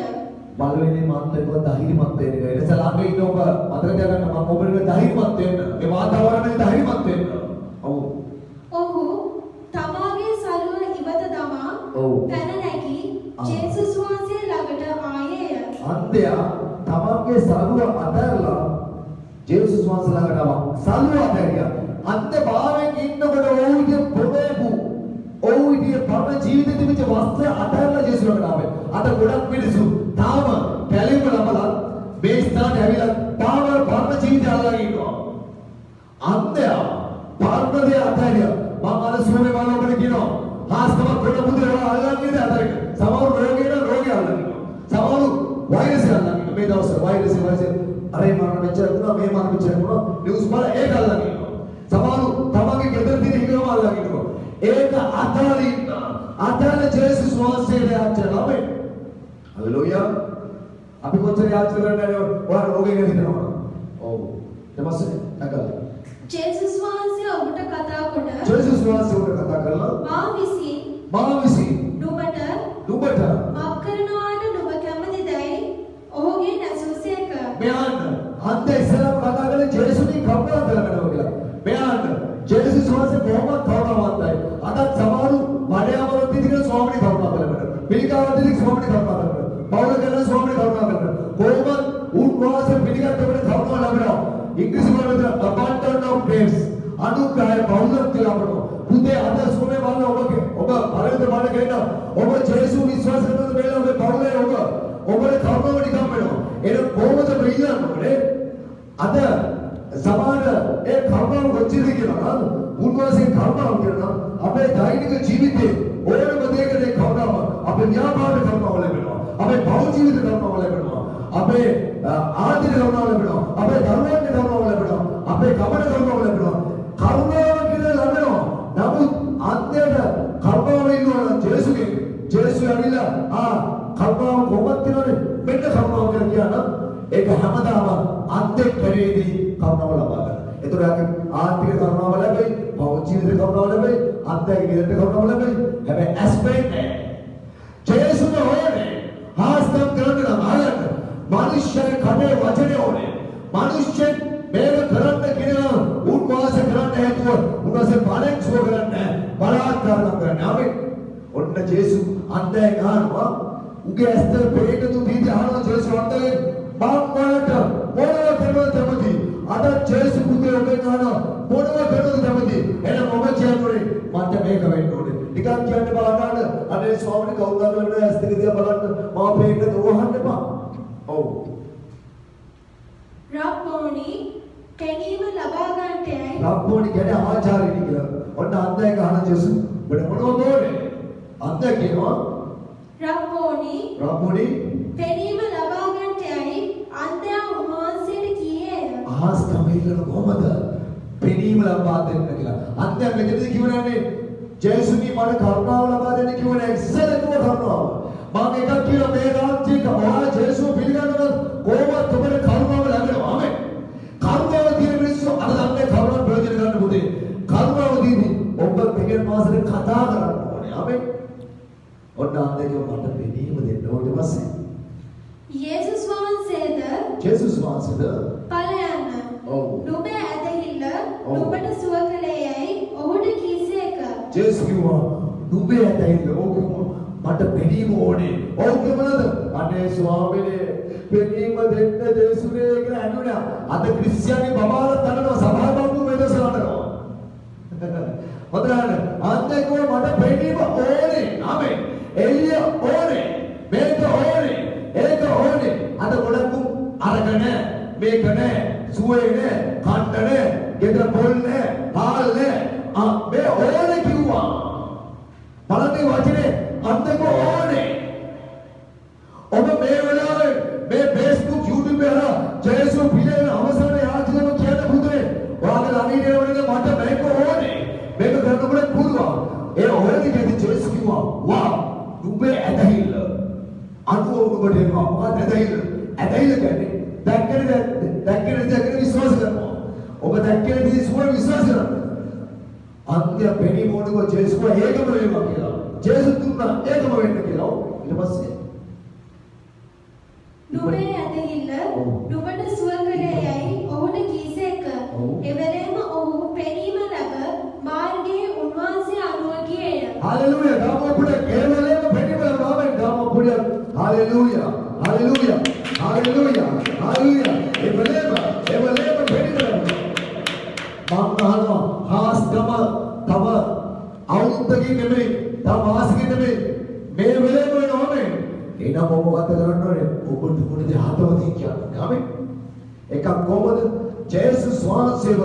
බලවෙන්නේ මාත්‍රේව ධෛර්යමත් වෙන්න. එසලාගේ ඉන්න ඔබ මතක තියාගන්න මම ඔබට ධෛර්යමත් වෙන්න. මේ වාතාවරණය ධෛර්යමත් වෙන්න. ඔව්. ඔහු තමාගේ සරුව ඉවත දමා පැන නැගී ජේසුස් වහන්සේ ළඟට ආයේය. අන්ධයා තමාගේ සරුව අතහැරලා ජේසුස් වහන්සේ ළඟට ආවා. සරුව අතහැරියා. අන්ධ භාවයෙන් ඉන්නකොට ඔහුගේ පොළේපු ඔහුගේ පරණ ජීවිතෙ තිබිච්ච වස්ත්‍ර අතහැරලා ජේසුස් ළඟට ආවේ. අත ගොඩක් මිනිස්සු තාම කැලේම ළමලා මේ ස්ථානට ඇවිල්ලා තාම පරණ ජීවිතය අල්ලගෙන ඉන්නවා. අන්ධයා පරණ දේ අතහැරියා. මම අර සුවනේ බලන ඔබට කියනවා හාස්කම කොට මුදේ අල්ලන්නේ අතහැරිය. සමහර රෝගේ අල්ලගෙන සමහර වෛරස් අල්ලගෙන මේ දවස්වල වෛරස් අරේ මරණ මෙච්චර වුණා මේ මරණ මෙච්චර වුණා නිවුස් බල ඒක අල්ලගෙන ඉන්නවා. සමහර තමන්ගේ ගෙදර තියෙන හිඟම අල්ලගෙන ඉන්නවා. ඒක අතහරින්න ජේසුස් වහන්සේට යාචනා වේ. හලෙලූයා. අපි කොච්චර යාචනා කරන්නේ ඔයා රෝගේ ගැන හිතනවා. ඔව්. ඊපස්සේ නැගලා ජේසුස් වහන්සේ ඔබට කතා කොට ජේසුස් වහන්සේ ඔබට කතා කළා මා විසින් නුඹට මක් කරනවාට නුඹ කැමතිදයි ඔහුගේ නැසුසේක. මෙයන් අන්ත ඉස්සරහ කතා කරලා ජේසුස්ගේ කරුණා කරනවා කියලා. මෙයන් ජේසුස් වහන්සේ කොහොමද කරුණාවන්තයි. අදත් සමහරු වඩයාවරොත් ඉදිරියට ස්වාමීන් කරුණා කරනවා. පිළිකාවත් ඉදිරියට ස්වාමීන් කරුණා කරනවා. පවුල කරන ස්වාමීන් කරුණා කරනවා. කොහොමද උන්වහන්සේ පිළිගත්තකොට කරුණා ලැබෙනවා. ඉංග්‍රීසි වලට abundance of grace අනුග්‍රහය බහුලත්වය ලබනවා. පුතේ අද සෝමේ බලන ඔබ පරිවර්තන බලන කෙනා ඔබ ජේසුස් විශ්වාස කරන වෙලාව ඔබේ පවුලේ ඔබට කරුණාව නිකම් වෙනවා. ඒක කොහොමද බෙහෙන්නේ? අද සමාන ඒ කරුණාව කොච්චරද කියලා උන්වහන්සේ කරුණාව කියනවා. අපේ දෛනික ජීවිතේ ඕනම දෙයකට කරුණාව අපේ ව්‍යාපාරේ කරුණාව ලැබෙනවා. අපේ භෞතික ජීවිතේ කරුණාව ලැබෙනවා. අපේ ආර්ථික කරුණාව ලැබෙනවා. අපේ ධර්මයේ කරුණාව ලැබෙනවා. අපේ ගමන කරුණාව ලැබෙනවා. කරුණාව කියලා ලැබෙනවා. නමුත් අන්තිමට කරුණාව ඉන්නවා ජේසුගේ. ජේසුස් ඇවිල්ලා කරුණාව කොහොමද කියනනේ? මෙන්න කරුණාව කියලා කියනවා. ඒක හැමදාම අන්තිම පරිදි කරුණාව ලබා ගන්න. ඒතර ආර්ථික කරුණාව ලැබෙයි, භෞතික ජීවිත කරුණාව ලැබෙයි, අන්තිම ගෙදරට කරුණාව ලැබෙයි. හැබැයි ඇස්පෙක්ට් ජේසුස් හොනේ හාස්තම් කරන්න ආයත මනුෂ්‍යයේ කඩේ වචනේ ඕනේ. මනුෂ්‍ය මේක කරන්න කියන උන්වහන්සේ කරන්න හේතුව උන්වහන්සේ බලෙන් සුව කරන්නේ බලාත්කාරකම් කරන්නේ. අපි ඔන්න ජේසුස් අන්ධයන් අහනවා උගේ ඇස්තර පෙරේට තු දීති අහනවා ජේසුස් අන්ධයන් බාම්මලට මොනව කරනවද තමති අද ජේසුස් පුතේ ඔබේ අහනවා මොනව කරනවද තමති එහෙනම් ඔබ කියන්නේ මට මේක වෙන්න ඕනේ. නිකන් කියන්න බලන්න අනේ ස්වාමීන් කවුරුද කරන්නේ ඇස් දෙක දිහා බලන්න මම පේන්න දෝහන්න එපා. ඔව්. රබ්බෝනි කැණීම ලබා ගන්නටයි. රබ්බෝනි කියන්නේ ආචාර්යනි කියලා. ඔන්න අන්ධයෙක් අහන ජේසුස් ඔබට මොනවද ඕනේ? අන්ධයෙක් කියනවා රබ්බෝනි කැණීම ලබා ගන්නටයි අන්ධයා උන්වහන්සේට කියේ. අහස් කමෙල්ලන කොහමද? පෙනීම ලබා දෙන්න කියලා. අන්ධයා මෙතනදී කියවන්නේ ජේසුස්නි මට කරුණාව ලබා දෙන්න කියවනේ ඉස්සෙල්ලා කරුණාව. මම එකක් කියලා මේ රාජ්‍යයක ඔයා ජේසුස් පිළිගන්නවද කොහොමද ඔබට කරුණාව ලැබෙනවා? ආමෙන්. කරුණාව තියෙන මිනිස්සු අද දන්නේ කරුණාව ප්‍රයෝජන ගන්න පුතේ. කරුණාව දීදී ඔබ දෙකෙන් මාසෙට කතා කරන්න ඕනේ. ආමෙන්. ඔන්න අන්දේක මට පෙනීම දෙන්න ඕනේ පස්සේ. ජේසුස් වහන්සේද ඵලයන්. ඔව්. නුඹ ඇදහිල්ල නුඹට සුව කළේයයි ඔහුට කීසේක. ජේසුස් කිව්වා නුඹේ ඇදහිල්ල ඕකම මට පෙනීම ඕනේ. ඔව් කියනද? අනේ ස්වාමීනි පෙනීම දෙන්න ජේසුස්ගේ කියලා අනුනා. අද ක්‍රිස්තියානි බබාලා තනනවා සභාවකු මෙදසලනවා. හොඳට අන්තේ කො මට පෙනීම ඕනේ. ආමෙන්. එළිය ඕනේ. මේක ඕනේ. ඒක ඕනේ. අද ගොඩක් අරගෙන මේක නෑ. සුවේ නෑ. කන්න නෑ. ගෙදර පොල් නෑ. හාල් නෑ. මේ ඕනේ කිව්වා. බලන්නේ වචනේ අන්තක ඕනේ. ඔබ මේ වෙලාවේ මේ Facebook YouTube වල ජේසු පිළිවෙල අවසාන යාචනම කියන පුදුනේ. ඔයාගේ ළඟින් එනවනේ මට මේක ඕනේ. මේක කරනකොට පුළුවන්. ඒ ඕනේ කියන ජේසු කිව්වා. වා. උඹේ ඇදහිල්ල. අනුව ඔබට එනවා. මොකක්ද ඇදහිල්ල? ඇදහිල්ල කියන්නේ දැක්කේ විශ්වාස කරනවා. ඔබ දැක්කේ විශ්වාස කරනවා. අන්තිම පෙනී මොනක ජේසුව ඒකම වේවා කියලා. ජේසු තුන්නා ඒකම වෙන්න කියලා. ඊට පස්සේ නුඹේ ඇදහිල්ල නුඹට සුව කළේ යයි ඔහුට කීසේක. එවැරේම ඔහු පෙනීම ලැබ මාර්ගයේ උන්වහන්සේ අනුව ගියේය. හalleluya. ගාමපුඩ එවැරේම පෙනීම ලැබාවෙන් ගාමපුඩ හalleluya. හalleluya. හalleluya. හalleluya. එවැරේම පෙනීම ලැබ. මංගහනවා හාස්ගම තව අවුරුද්දකින් නෙමෙයි තව මාසෙකින් නෙමෙයි මේ වෙලේම වෙනවනේ. එනම් ඔබ මොකද කරන්න ඕනේ? ඔබට මොනද හතවතින් කියන්නේ? ආමෙන්. එකක් කොහොමද? ජේසුස් වහන්සේව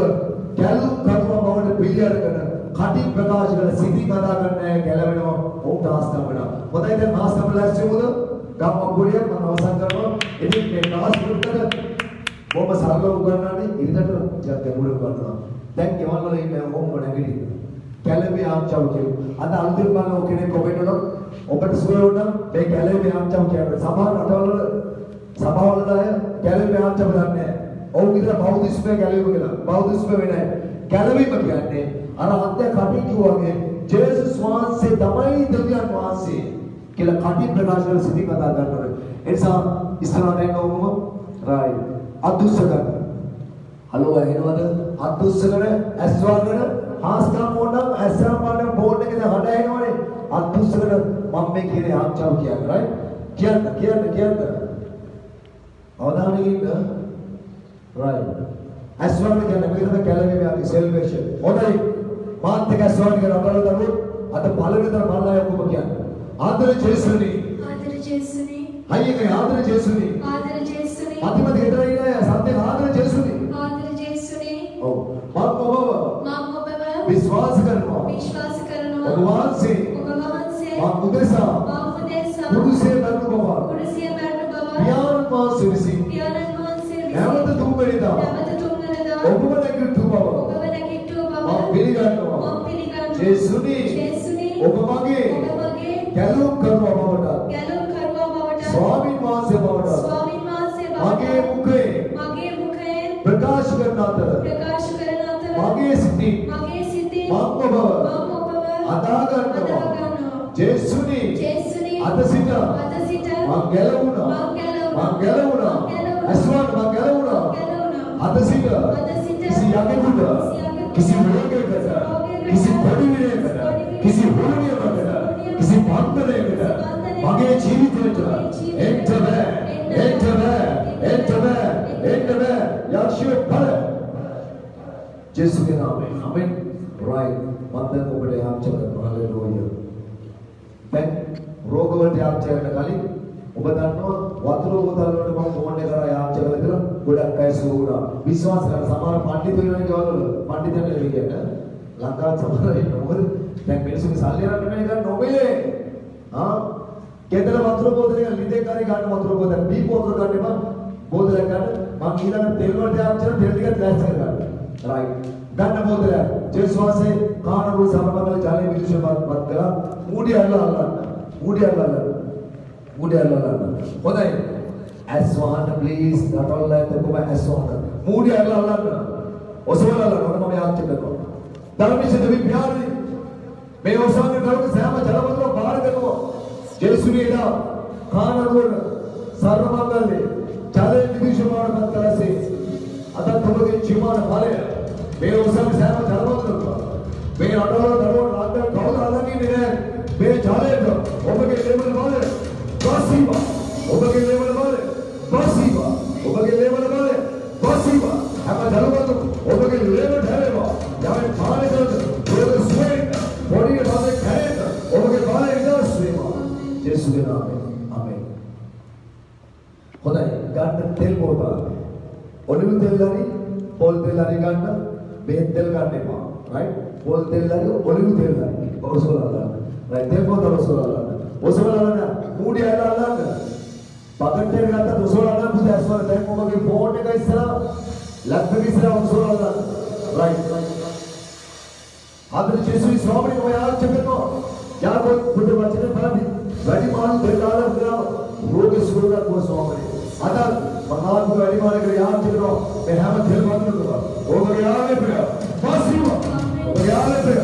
ගැලුම් කරනවා බවට පිළිඅරගෙන කටින් ප්‍රකාශ කරන සිටි කතා කරන්නේ ගැලවෙනවා ඔවුන්ට ආස්තම් වෙනවා. හොඳයි දැන් ආස්තම් ලැස්ති වුණොත් ගම්මපුරිය මම අවසන් කරනවා. ඉතින් මේ නාස්පුරකට බොහොම සරලව උගන්වන්නේ ඉරිදට ගැඹුරු කරනවා. දැන් ගෙවල් වල ඉන්න ඔක්කොම නැගිටින්න. කැලේ ආම්චාව කියමු. අද අලුතින් බලන කෙනෙක් කොමෙන්ට් වල ඔබට සුවය වුණා මේ කැලේ ආම්චාව කියන්නේ සමහර රටවල සභාවල අය කැලේ ආම්චාව දන්නේ නැහැ. ඔවුන් විතර බෞද්ධිස්මය කැලේම කියලා. බෞද්ධිස්මය වෙන්නේ කැලේම කියන්නේ අර අන්ත්‍ය කටින් කිව්වාගේ ජේසුස් වහන්සේ තමයි දෙවියන් වහන්සේ කියලා කටින් ප්‍රකාශ කරන සිටි කතා කරනවා. ඒ නිසා ඉස්සරහට එන්න ඕනම රායි අදුස්සගන්න. හලෝ එනවද? අදුස්සගෙන ඇස් වර්ගන හාස්කම් ඕනම් ඇස්සම් වර්ගන බෝඩ් එකේ හඩ එනවනේ. අදුස්සගෙන මම මේ කියන්නේ ආච්චාව කියන්නේ රයිට්? කියන්න. අවධානයෙන් ඉන්න. රයිට්. ඇස් වර්ගන කියන්නේ මෙතන කැලේ මේ සෙල්වේෂන්. හොඳයි. මාත් එක්ක ඇස් වර්ගන අපල දරුවෝ අද පළවෙනි තර මල්ලාය ඔක්කොම කියන්නේ. ආදර ජේසුනි. අයියේ ආදර ජේසුනි. අතිමත් ගෙදර ඉන්නේ සත්‍ය ආදර ජේසුනි. ඔව්. මම ඔබව විශ්වාස කරනවා. ඔබ වහන්සේ මම උදෙසා කුරුසේ මරණ බව. පියාණන් වහන්සේ විසින් නැවත තුන්වෙනිදා ඔබව නැගිට්ටු බව. මම පිළිගන්නවා. ජේසුනි ඔබ මගේ ගැලුම් කරනවා බවට. ස්වාමීන් වහන්සේ බවට. මගේ මුඛයෙන් ප්‍රකාශ කරන අතර මගේ සිතින් මම ඔබව අදා ගන්නවා. ජේසුනි අද සිට මම ගැලවුණා. අස්වාන් මම ගැලවුණා. අද සිට කිසි යකෙකුට කිසි රෝගයකට කිසි පරිවිරයකට කිසි හොරණියකට කිසි බන්ධනයකට මගේ ජීවිතයට එන්න බෑ. යක්ෂයෙක් බල ජේසුගේ නාමයෙන් ආමෙන්. රයිට්. මන්දන් ඔබට යාච්චා කරනවා. හලෙලූයා. දැන් රෝග වලට යාච්චා කරන කලින් ඔබ දන්නවා වතුර බෝතල් වලට මම ෆෝන් එක කරා යාච්චා කරලා ඉතල ගොඩක් අය සූුණා. විශ්වාස කරන සමහර පඬිතුයෝ ඉන්නේ ගෙවල් වල. පඬිතුයෝ නෙවෙයි කියන්නේ. ලංකාවේ සමහර ඉන්න මොකද දැන් මිනිස්සුගේ සල්ලි අරන් නෙමෙයි ගන්න ඔබේ. ගෙදර වතුර බෝතලේ ලිඳේ කරේ ගන්න වතුර බෝතල බී බෝතල ගන්න එපා. බෝතල ගන්න මම ඊළඟ තෙල් වලට යාච්චා තෙල් ටිකක් දැස් කරගන්න. රයිට්. ගන්න බෝතල ජේසුස් වහන්සේ කානරු සමබල ජලයේ විදුෂපත් කළා. මූඩි අල්ලන්න. හොඳයි. ඇස් වහන්න ප්ලීස්. නටවල තකම ඇස් වහන්න. මූඩි අල්ලන්න. ඔසවලලා නෝන මම යාච්චා කරනවා. ධර්මසිත විද්‍යාර්ථි මේ ඔසවන්නේ කරුණ සෑම ජලවතුර බාර කරනවා. ජේසුනේලා කානරුවන සර්වමංගලේ ජලයේ විදුෂපත් කළාසේ අද ඔබගේ ජීවන ඵලය මේ ඔසවන්නේ සෑම ජලවතුරක මේ අඩවල දරුවෝ රාත්‍රී කවුද අදන්නේ නැහැ. මේ ජලයට ඔබගේ ලෙවල් බලය බසීවා. ඔබගේ ලෙවල් බලය බසීවා. හැම ජලවතුර ඔබගේ ලෙවල් හැරෙවා. යමෙන් පාලනය කරන රෝග සුවයෙන් පොඩි බාධක හැරෙන්න ඔබගේ බලය විනාශ වේවා. ජේසුගේ නාමයෙන් ආමෙන්. හොඳයි ගන්න තෙල් බෝතල්. ඔලිව් තෙල් හරි පොල් තෙල් හරි ගන්න බේත් තෙල් ගන්න එපා. right? පොල් තෙල් හරි ඔලිව් තෙල් හරි ඔසවලා ගන්න. right? තෙල් බෝතල් ඔසවලා ගන්න. ඔසවලා ගන්න මූඩි ඇරලා ගන්න. බකට් එක ගත්ත ඔසවලා ගන්න පුතේ ඇස්වල දැන් ඔබගේ ෆෝන් එක ඉස්සරහා ලැප්ටොප් ඉස්සරහා ඔසවලා ගන්න. right? आदर यीशु स्वामी को याद करनो या कोई खुद वचन पढ़ी वैडी मान देदार करा रोग सुरगा को स्वामी आदर महान को वैडी मान के याद करनो मैं हम दिल मान लो ओ बगयाले पे बसीवा बगयाले पे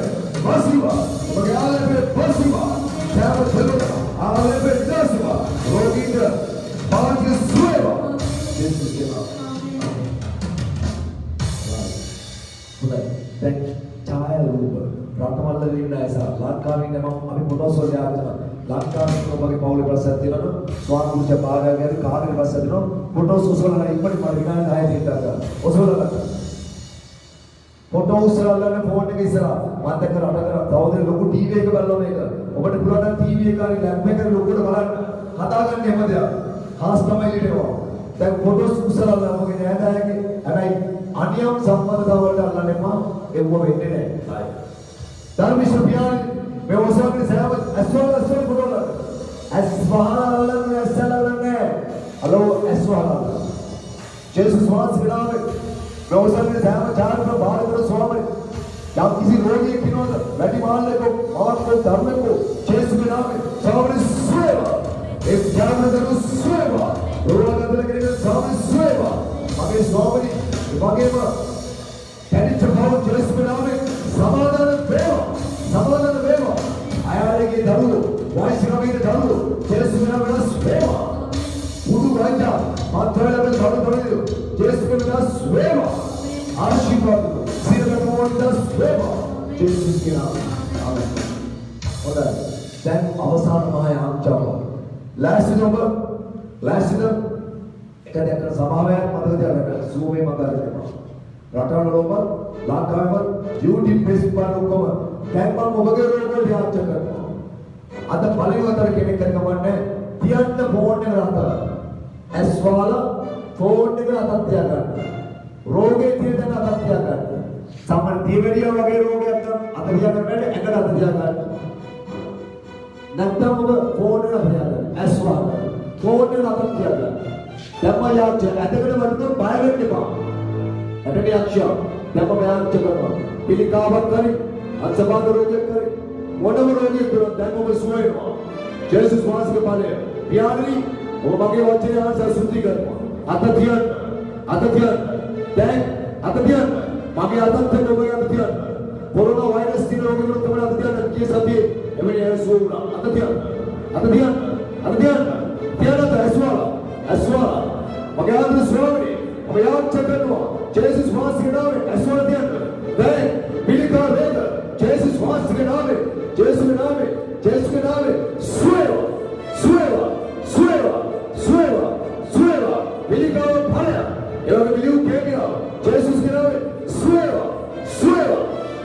बसीवा बगयाले पे बसीवा हम दिल आले पे दसवा रोगी का बात सुएवा यीशु के नाम खुदा थैंक यू छाया रूप රටවල ඉන්න අය සහ ලංකාවේ ඉන්න මම අපි ෆොටෝස් වල යාචන ලංකාවේ ඉන්න ඔබගේ පවුලේ ප්‍රසන්න තියෙනවා ස්වාමීන් භාගයගේ කාර්ය ප්‍රසන්න තියෙනවා ෆොටෝස් උසවලා ඉක්මනට මම විනාඩි 10 දෙන්නා උසවලා ෆොටෝස් වල ෆෝන් එක ඉස්සරහා මම දැක්ක රටක තවද ලොකු ටීවී එක බලනවා මේක ඔබට පුළුවන් නම් ටීවී එක හරි ලැප් එක ලොකුට බලන්න හදාගන්න හැම දෙයක් ખાસ තමයි ඉඩේවා දැන් ෆොටෝස් උසවලා ඔබගේ නෑදෑයගේ හැබැයි අනියම් සම්බන්ධතාවලට අල්ලන්න එපා ඒව වෙන්නේ නැහැ ධර්මීය පියාණන් මේ ඔසවන්නේ සෑම ඇස්වල පුරවල ඇස්වහලන්නේ ඇස්සලන්නේ අලෝ ඇස්වහලන ජේසුස් වහන්සේ නාමයෙන් මේ ඔසවන්නේ සෑම ජාතක භාරතර ස්වාමී या किसी रोगी की नोद बैठी मान ले को और को धर्म को जैसे के नाम में सामने सेवा एक ज्ञान करो सेवा रोला का दिल के सामने सेवा मगे स्वामी मगे में यानी चपाव जैसे के नाम में समाधान वेवा आयारे के धरू वाइस का भी धरू जैसे के नाम में सेवा बुदु राजा मात्रा में धरू धरू जैसे के नाम सेवा आशीर्वाद Jesus के नाम आमीन और then අවසාන මහා යාම්චාව last number එකට එක්ක සමාවයක් මතක තියාගන්න zoom එක මතක තියාගන්න රටවල ලෝක ලංකාවේ YouTube Facebook වල ඔක්කොම දැන් මම ඔබගේ රෝග වලට යාච්ච කරනවා අද බලවතර කෙනෙක් කරගමන්නේ තියන්න ෆෝන් එක අතර ඇස් වල ෆෝන් එක අතට තියාගන්න රෝගේ තියෙන අතට තියාගන්න සමහර දියවැඩිය වගේ රෝගයක් නම් අත තියාගන්න බැහැ ඇඟට අත තියාගන්න නැත්නම් ඔබ ෆෝන් එක තියාගන්න ඇස් වල ෆෝන් එක අත තියාගන්න දැම්ම යාච්ච ඇදගෙන වඩුන බය වෙන්න එපා ඇටට යක්ෂය දැම්ම යාච්ච කරනවා පිළිකාවක් කරි අසබාද රෝගයක් කරි මොනම රෝගයක් කරොත් දැන් ඔබ සුව වෙනවා ජේසුස් වහන්සේගේ බලය පියාණනි ඔබ මගේ වචනය අනුසාර සුද්ධි කරනවා අත තියන්න දැන් අත තියන්න මගේ අතත් එක්ක ඔබගේ අත තියන්න කොරෝනා වෛරස් තියෙන රෝගීන්ට තමයි අත තියන්න ගිය සතියේ එවැනි ඇස් වුණා අත තියන්න ඇස්වල මගේ අත ස්වාමී ඔබ යාච්ච කරනවා ජේසුස් වහන්සේගේ නාමයෙන් ඇස්වල තියන්න දැන් පිළිකා රෝග ජේසුස් වහන්සේගේ නාමයෙන් ජේසුස්ගේ නාමයෙන් සුවේවා පිළිකාව ඵලය ඒ වගේ මිලියු කේමියා ජේසුස්ගේ නාමයෙන්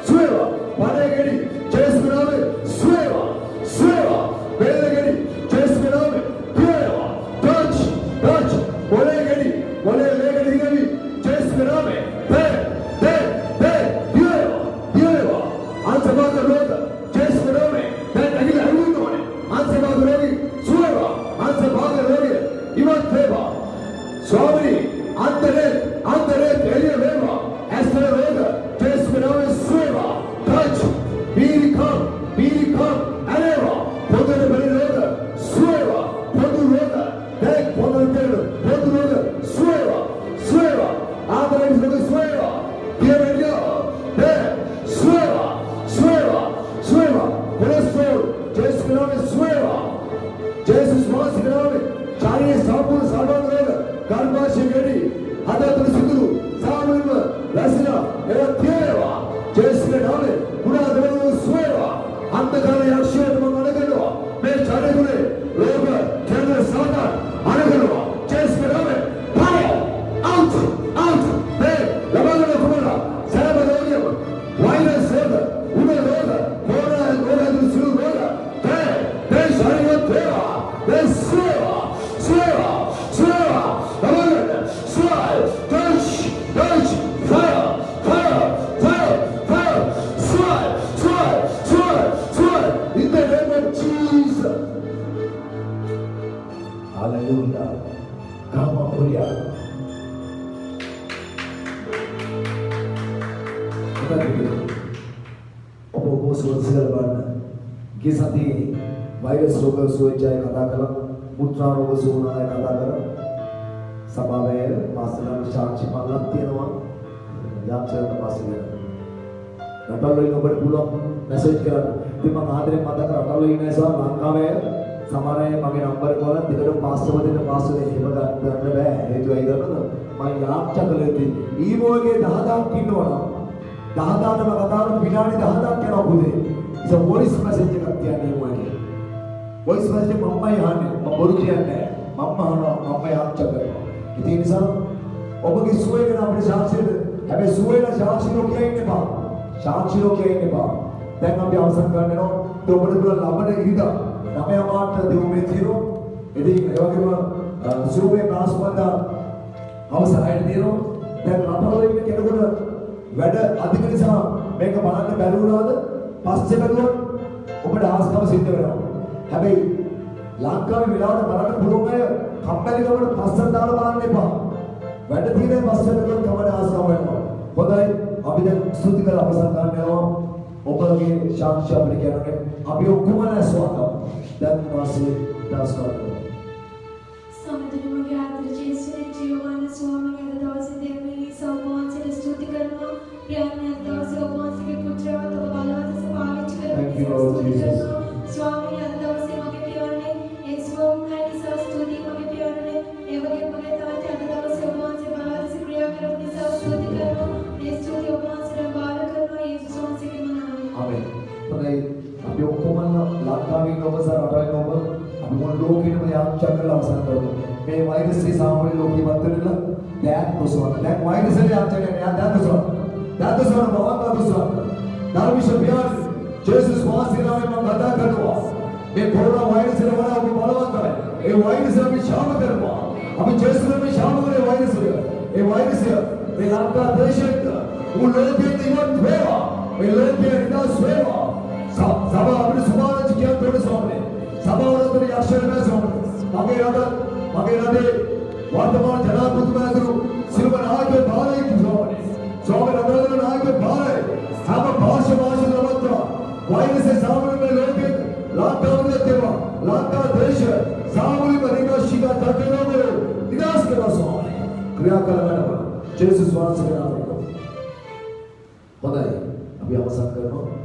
Sueva, Panagadi, Jesus Name, Sueva, Belagadi, Jesus Name, Pueva, touch, Panagadi, Panagadi, Jesus Name, Pueva, answer about the road, Jesus Name, then again I will know it, answer about the road, Sueva, answer about the road, even Pueva, Swami, Andere, Elia Veva, as the road, Jesus Name, Sueva. Touch, be come, Aleva, Potter Roda, Sueva, Then Potter Roda, Sueva, Other is the Sueva, here and there, Sueva, Cholesterol, Jesus Name, Sueva, Jesus was Name, Chinese Sampul Salvan Roda, Garba Shigari, Hadatu Sudru, Samuel, Lasina, Era Jesus Name, Pura Devu Sueva, Antakara Yakshya Managano, Me Chanegule, Loga, Kendra Satan, Anagano, Jesus Name, fire, out, there, Lavana Kumara, Sarabadonium, Wireless Soda, Una Roda, Kora and Roda to Sulu Roda, there, Shariva Teva, there, Sueva, Marina, Kama Puria. Opo Sosial Band, Gisati, Virus Local Suecha Katakala, Mutra Robo Suna Katakala, Sabave, Masalam Sharchi Malatiano, Yapcha Masila. Ratalo inobar pulang message kira, di mana ada mata ratalo ini soal langkah samara mage number kola digaru password ina password hemaga ganna ba hetu aidana ma yaachcha kaleti ee moge 10000 kinnowana 10000 ma kataru binani 10000 kena bude is a voice message ekak tiyanne moge voice message mamma yahanne ma boru kiyanne mamma hana mamma yaachcha karwa ithi nisa obage suwe gena apne saakshi habe suwe na saakshi lo kiya inne ba saakshi lo kiya inne ba දැන් අපි අවසන් ගන්න යනවා ඒ ඔබට පුළ ලබන ඉරිදා 9 මාට දෙවුමේ තියෙනවා ඉතින් ඒ වගේම සූපේ ප්‍රාස්පන්දා අවසරයට තියෙනවා දැන් රටවල ඉන්න කෙනෙකුට වැඩ අධික නිසා මේක බලන්න බැරි වුණාද පස්සේ බැලුවොත් ඔබට ආස්කම සිද්ධ වෙනවා හැබැයි ලංකාවේ වෙලාවට බලන්න පුළුවන් අය කම්මැලිකමට පස්සට දාලා බලන්න එපා වැඩ තියෙන පස්සේ බැලුවොත් තමයි ආස්කම වෙනවා හොඳයි අපි දැන් ස්තුති කරලා අවසන් ගන්න යනවා ඔබගේ ශාක්ෂි අපිට කියන්නේ අපි ඔක්කොම නැස්වාගමු දැන් වාසේ දාස් කරනවා සමතුලිතව ආදර ජේසුනේ ජීවමාන ස්වාමීන් අද දවසේ දෙවියන් සෝවාන්සේ ස්තුති කරනවා යන්නේ අද දවසේ ඔබවහන්සේගේ පුත්‍රයාට ඔබ බලවත් පාවිච්චි කරනවා ස්වාමීන් අද දවසේ මගේ පියවරනේ ඒ ස්වාමීන් ස්තුති මගේ පියවරනේ ඒ වගේම මගේ තාත්තේ අද දවසේ ඔබවහන්සේ බලවත් ක්‍රියා කරන නිසා ස්තුති කරනවා මේ ස්තුති ඔබවහන්සේට බාර කරනවා යේසුස් වහන්සේගේ Amen. Pada අපි ඔක්කොම ලංකාවේ ඉන්න ඔබ සහ රටේ ඔබ අපි මොන ලෝකෙටම යාත්‍රා කරලා අවසන් කරමු. මේ වෛරස් ශ්‍රී සාමාන්‍ය ලෝකෙ වත්තේලා දැන් කොසවන. දැන් වෛරස් ශ්‍රී යාත්‍රා කරන යා දැන් කොසවන. දැන් කොසවන බවන්න කොසවන. ධර්මිෂ පියාණන් ජේසුස් වහන්සේ නාමයෙන් මම කතා කරනවා. මේ කොරෝනා වෛරස් එක වඩා ඔබ බලවන්තයි. ඒ වෛරස් අපි ශාම කරනවා. අපි ජේසුස්ගේ මේ ශාම කරේ වෛරස් එක. ඒ වෛරස් එක මේ ලංකා දේශයට උලෝකයේ ඉවත් වේවා. මේ ලෝකයේ විනාශ වේවා. සභාව අපේ සමාජ කියන තොරේ ස්වාමීනි. සභාවලතර යක්ෂණය ස්වාමීනි. මගේ රටේ වර්තමාන ජනාධිපතිතුමාතුරු සිල්ව නායකගේ භාරයි ස්වාමීනි. ස්වාමීනි අදලන නායකගේ භාරයි. හැම භාෂාවම නමත්වා. වෛරසේ සාමාන්‍ය ලෝකයේ ලංකාවේ තේවා. ලංකා දේශ සාමූහික විනාශික තත්ත්වවල විනාශ කරනවා ස්වාමීනි. ක්‍රියා කරනවා. ජේසුස් වහන්සේගේ නාමයෙන්. හොඳයි. අපි අවසන් කරනවා.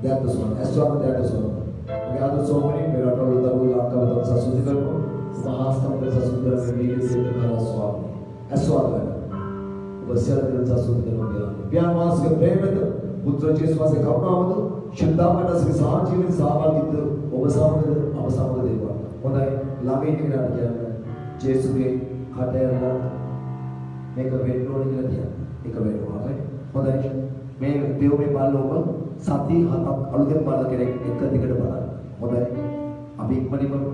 That was one. Astronomer that was one. We have so many. We are told that we are going to Sasudhikar. Mahastam pe Sasudhikar me meet se kara swam. Astronomer. Vasya ke Sasudhikar me gaya. Pyan mas ke premad. Putra Jesu mas ke kapna mad. Shindama nas ke saanchi ne saabagit. Obasamad deva. Hodai lame ke na kya. Jesu ke khatayalla. Meka vedno ne kya. Eka vedno. Hodai. මේ දෙව මේ බලන ඔබ සති 7ක් අලුතෙන් බලන කෙනෙක් එක දිගට බලන්න. හොඳයි. අපි ඉක්මනින්ම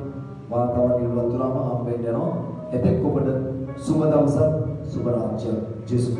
වාතාවරණය වලතුරාම හම්බෙන්න යනවා. එතෙක් ඔබට සුබ දවසක් සුබ රාත්‍රියක් ජේසුස්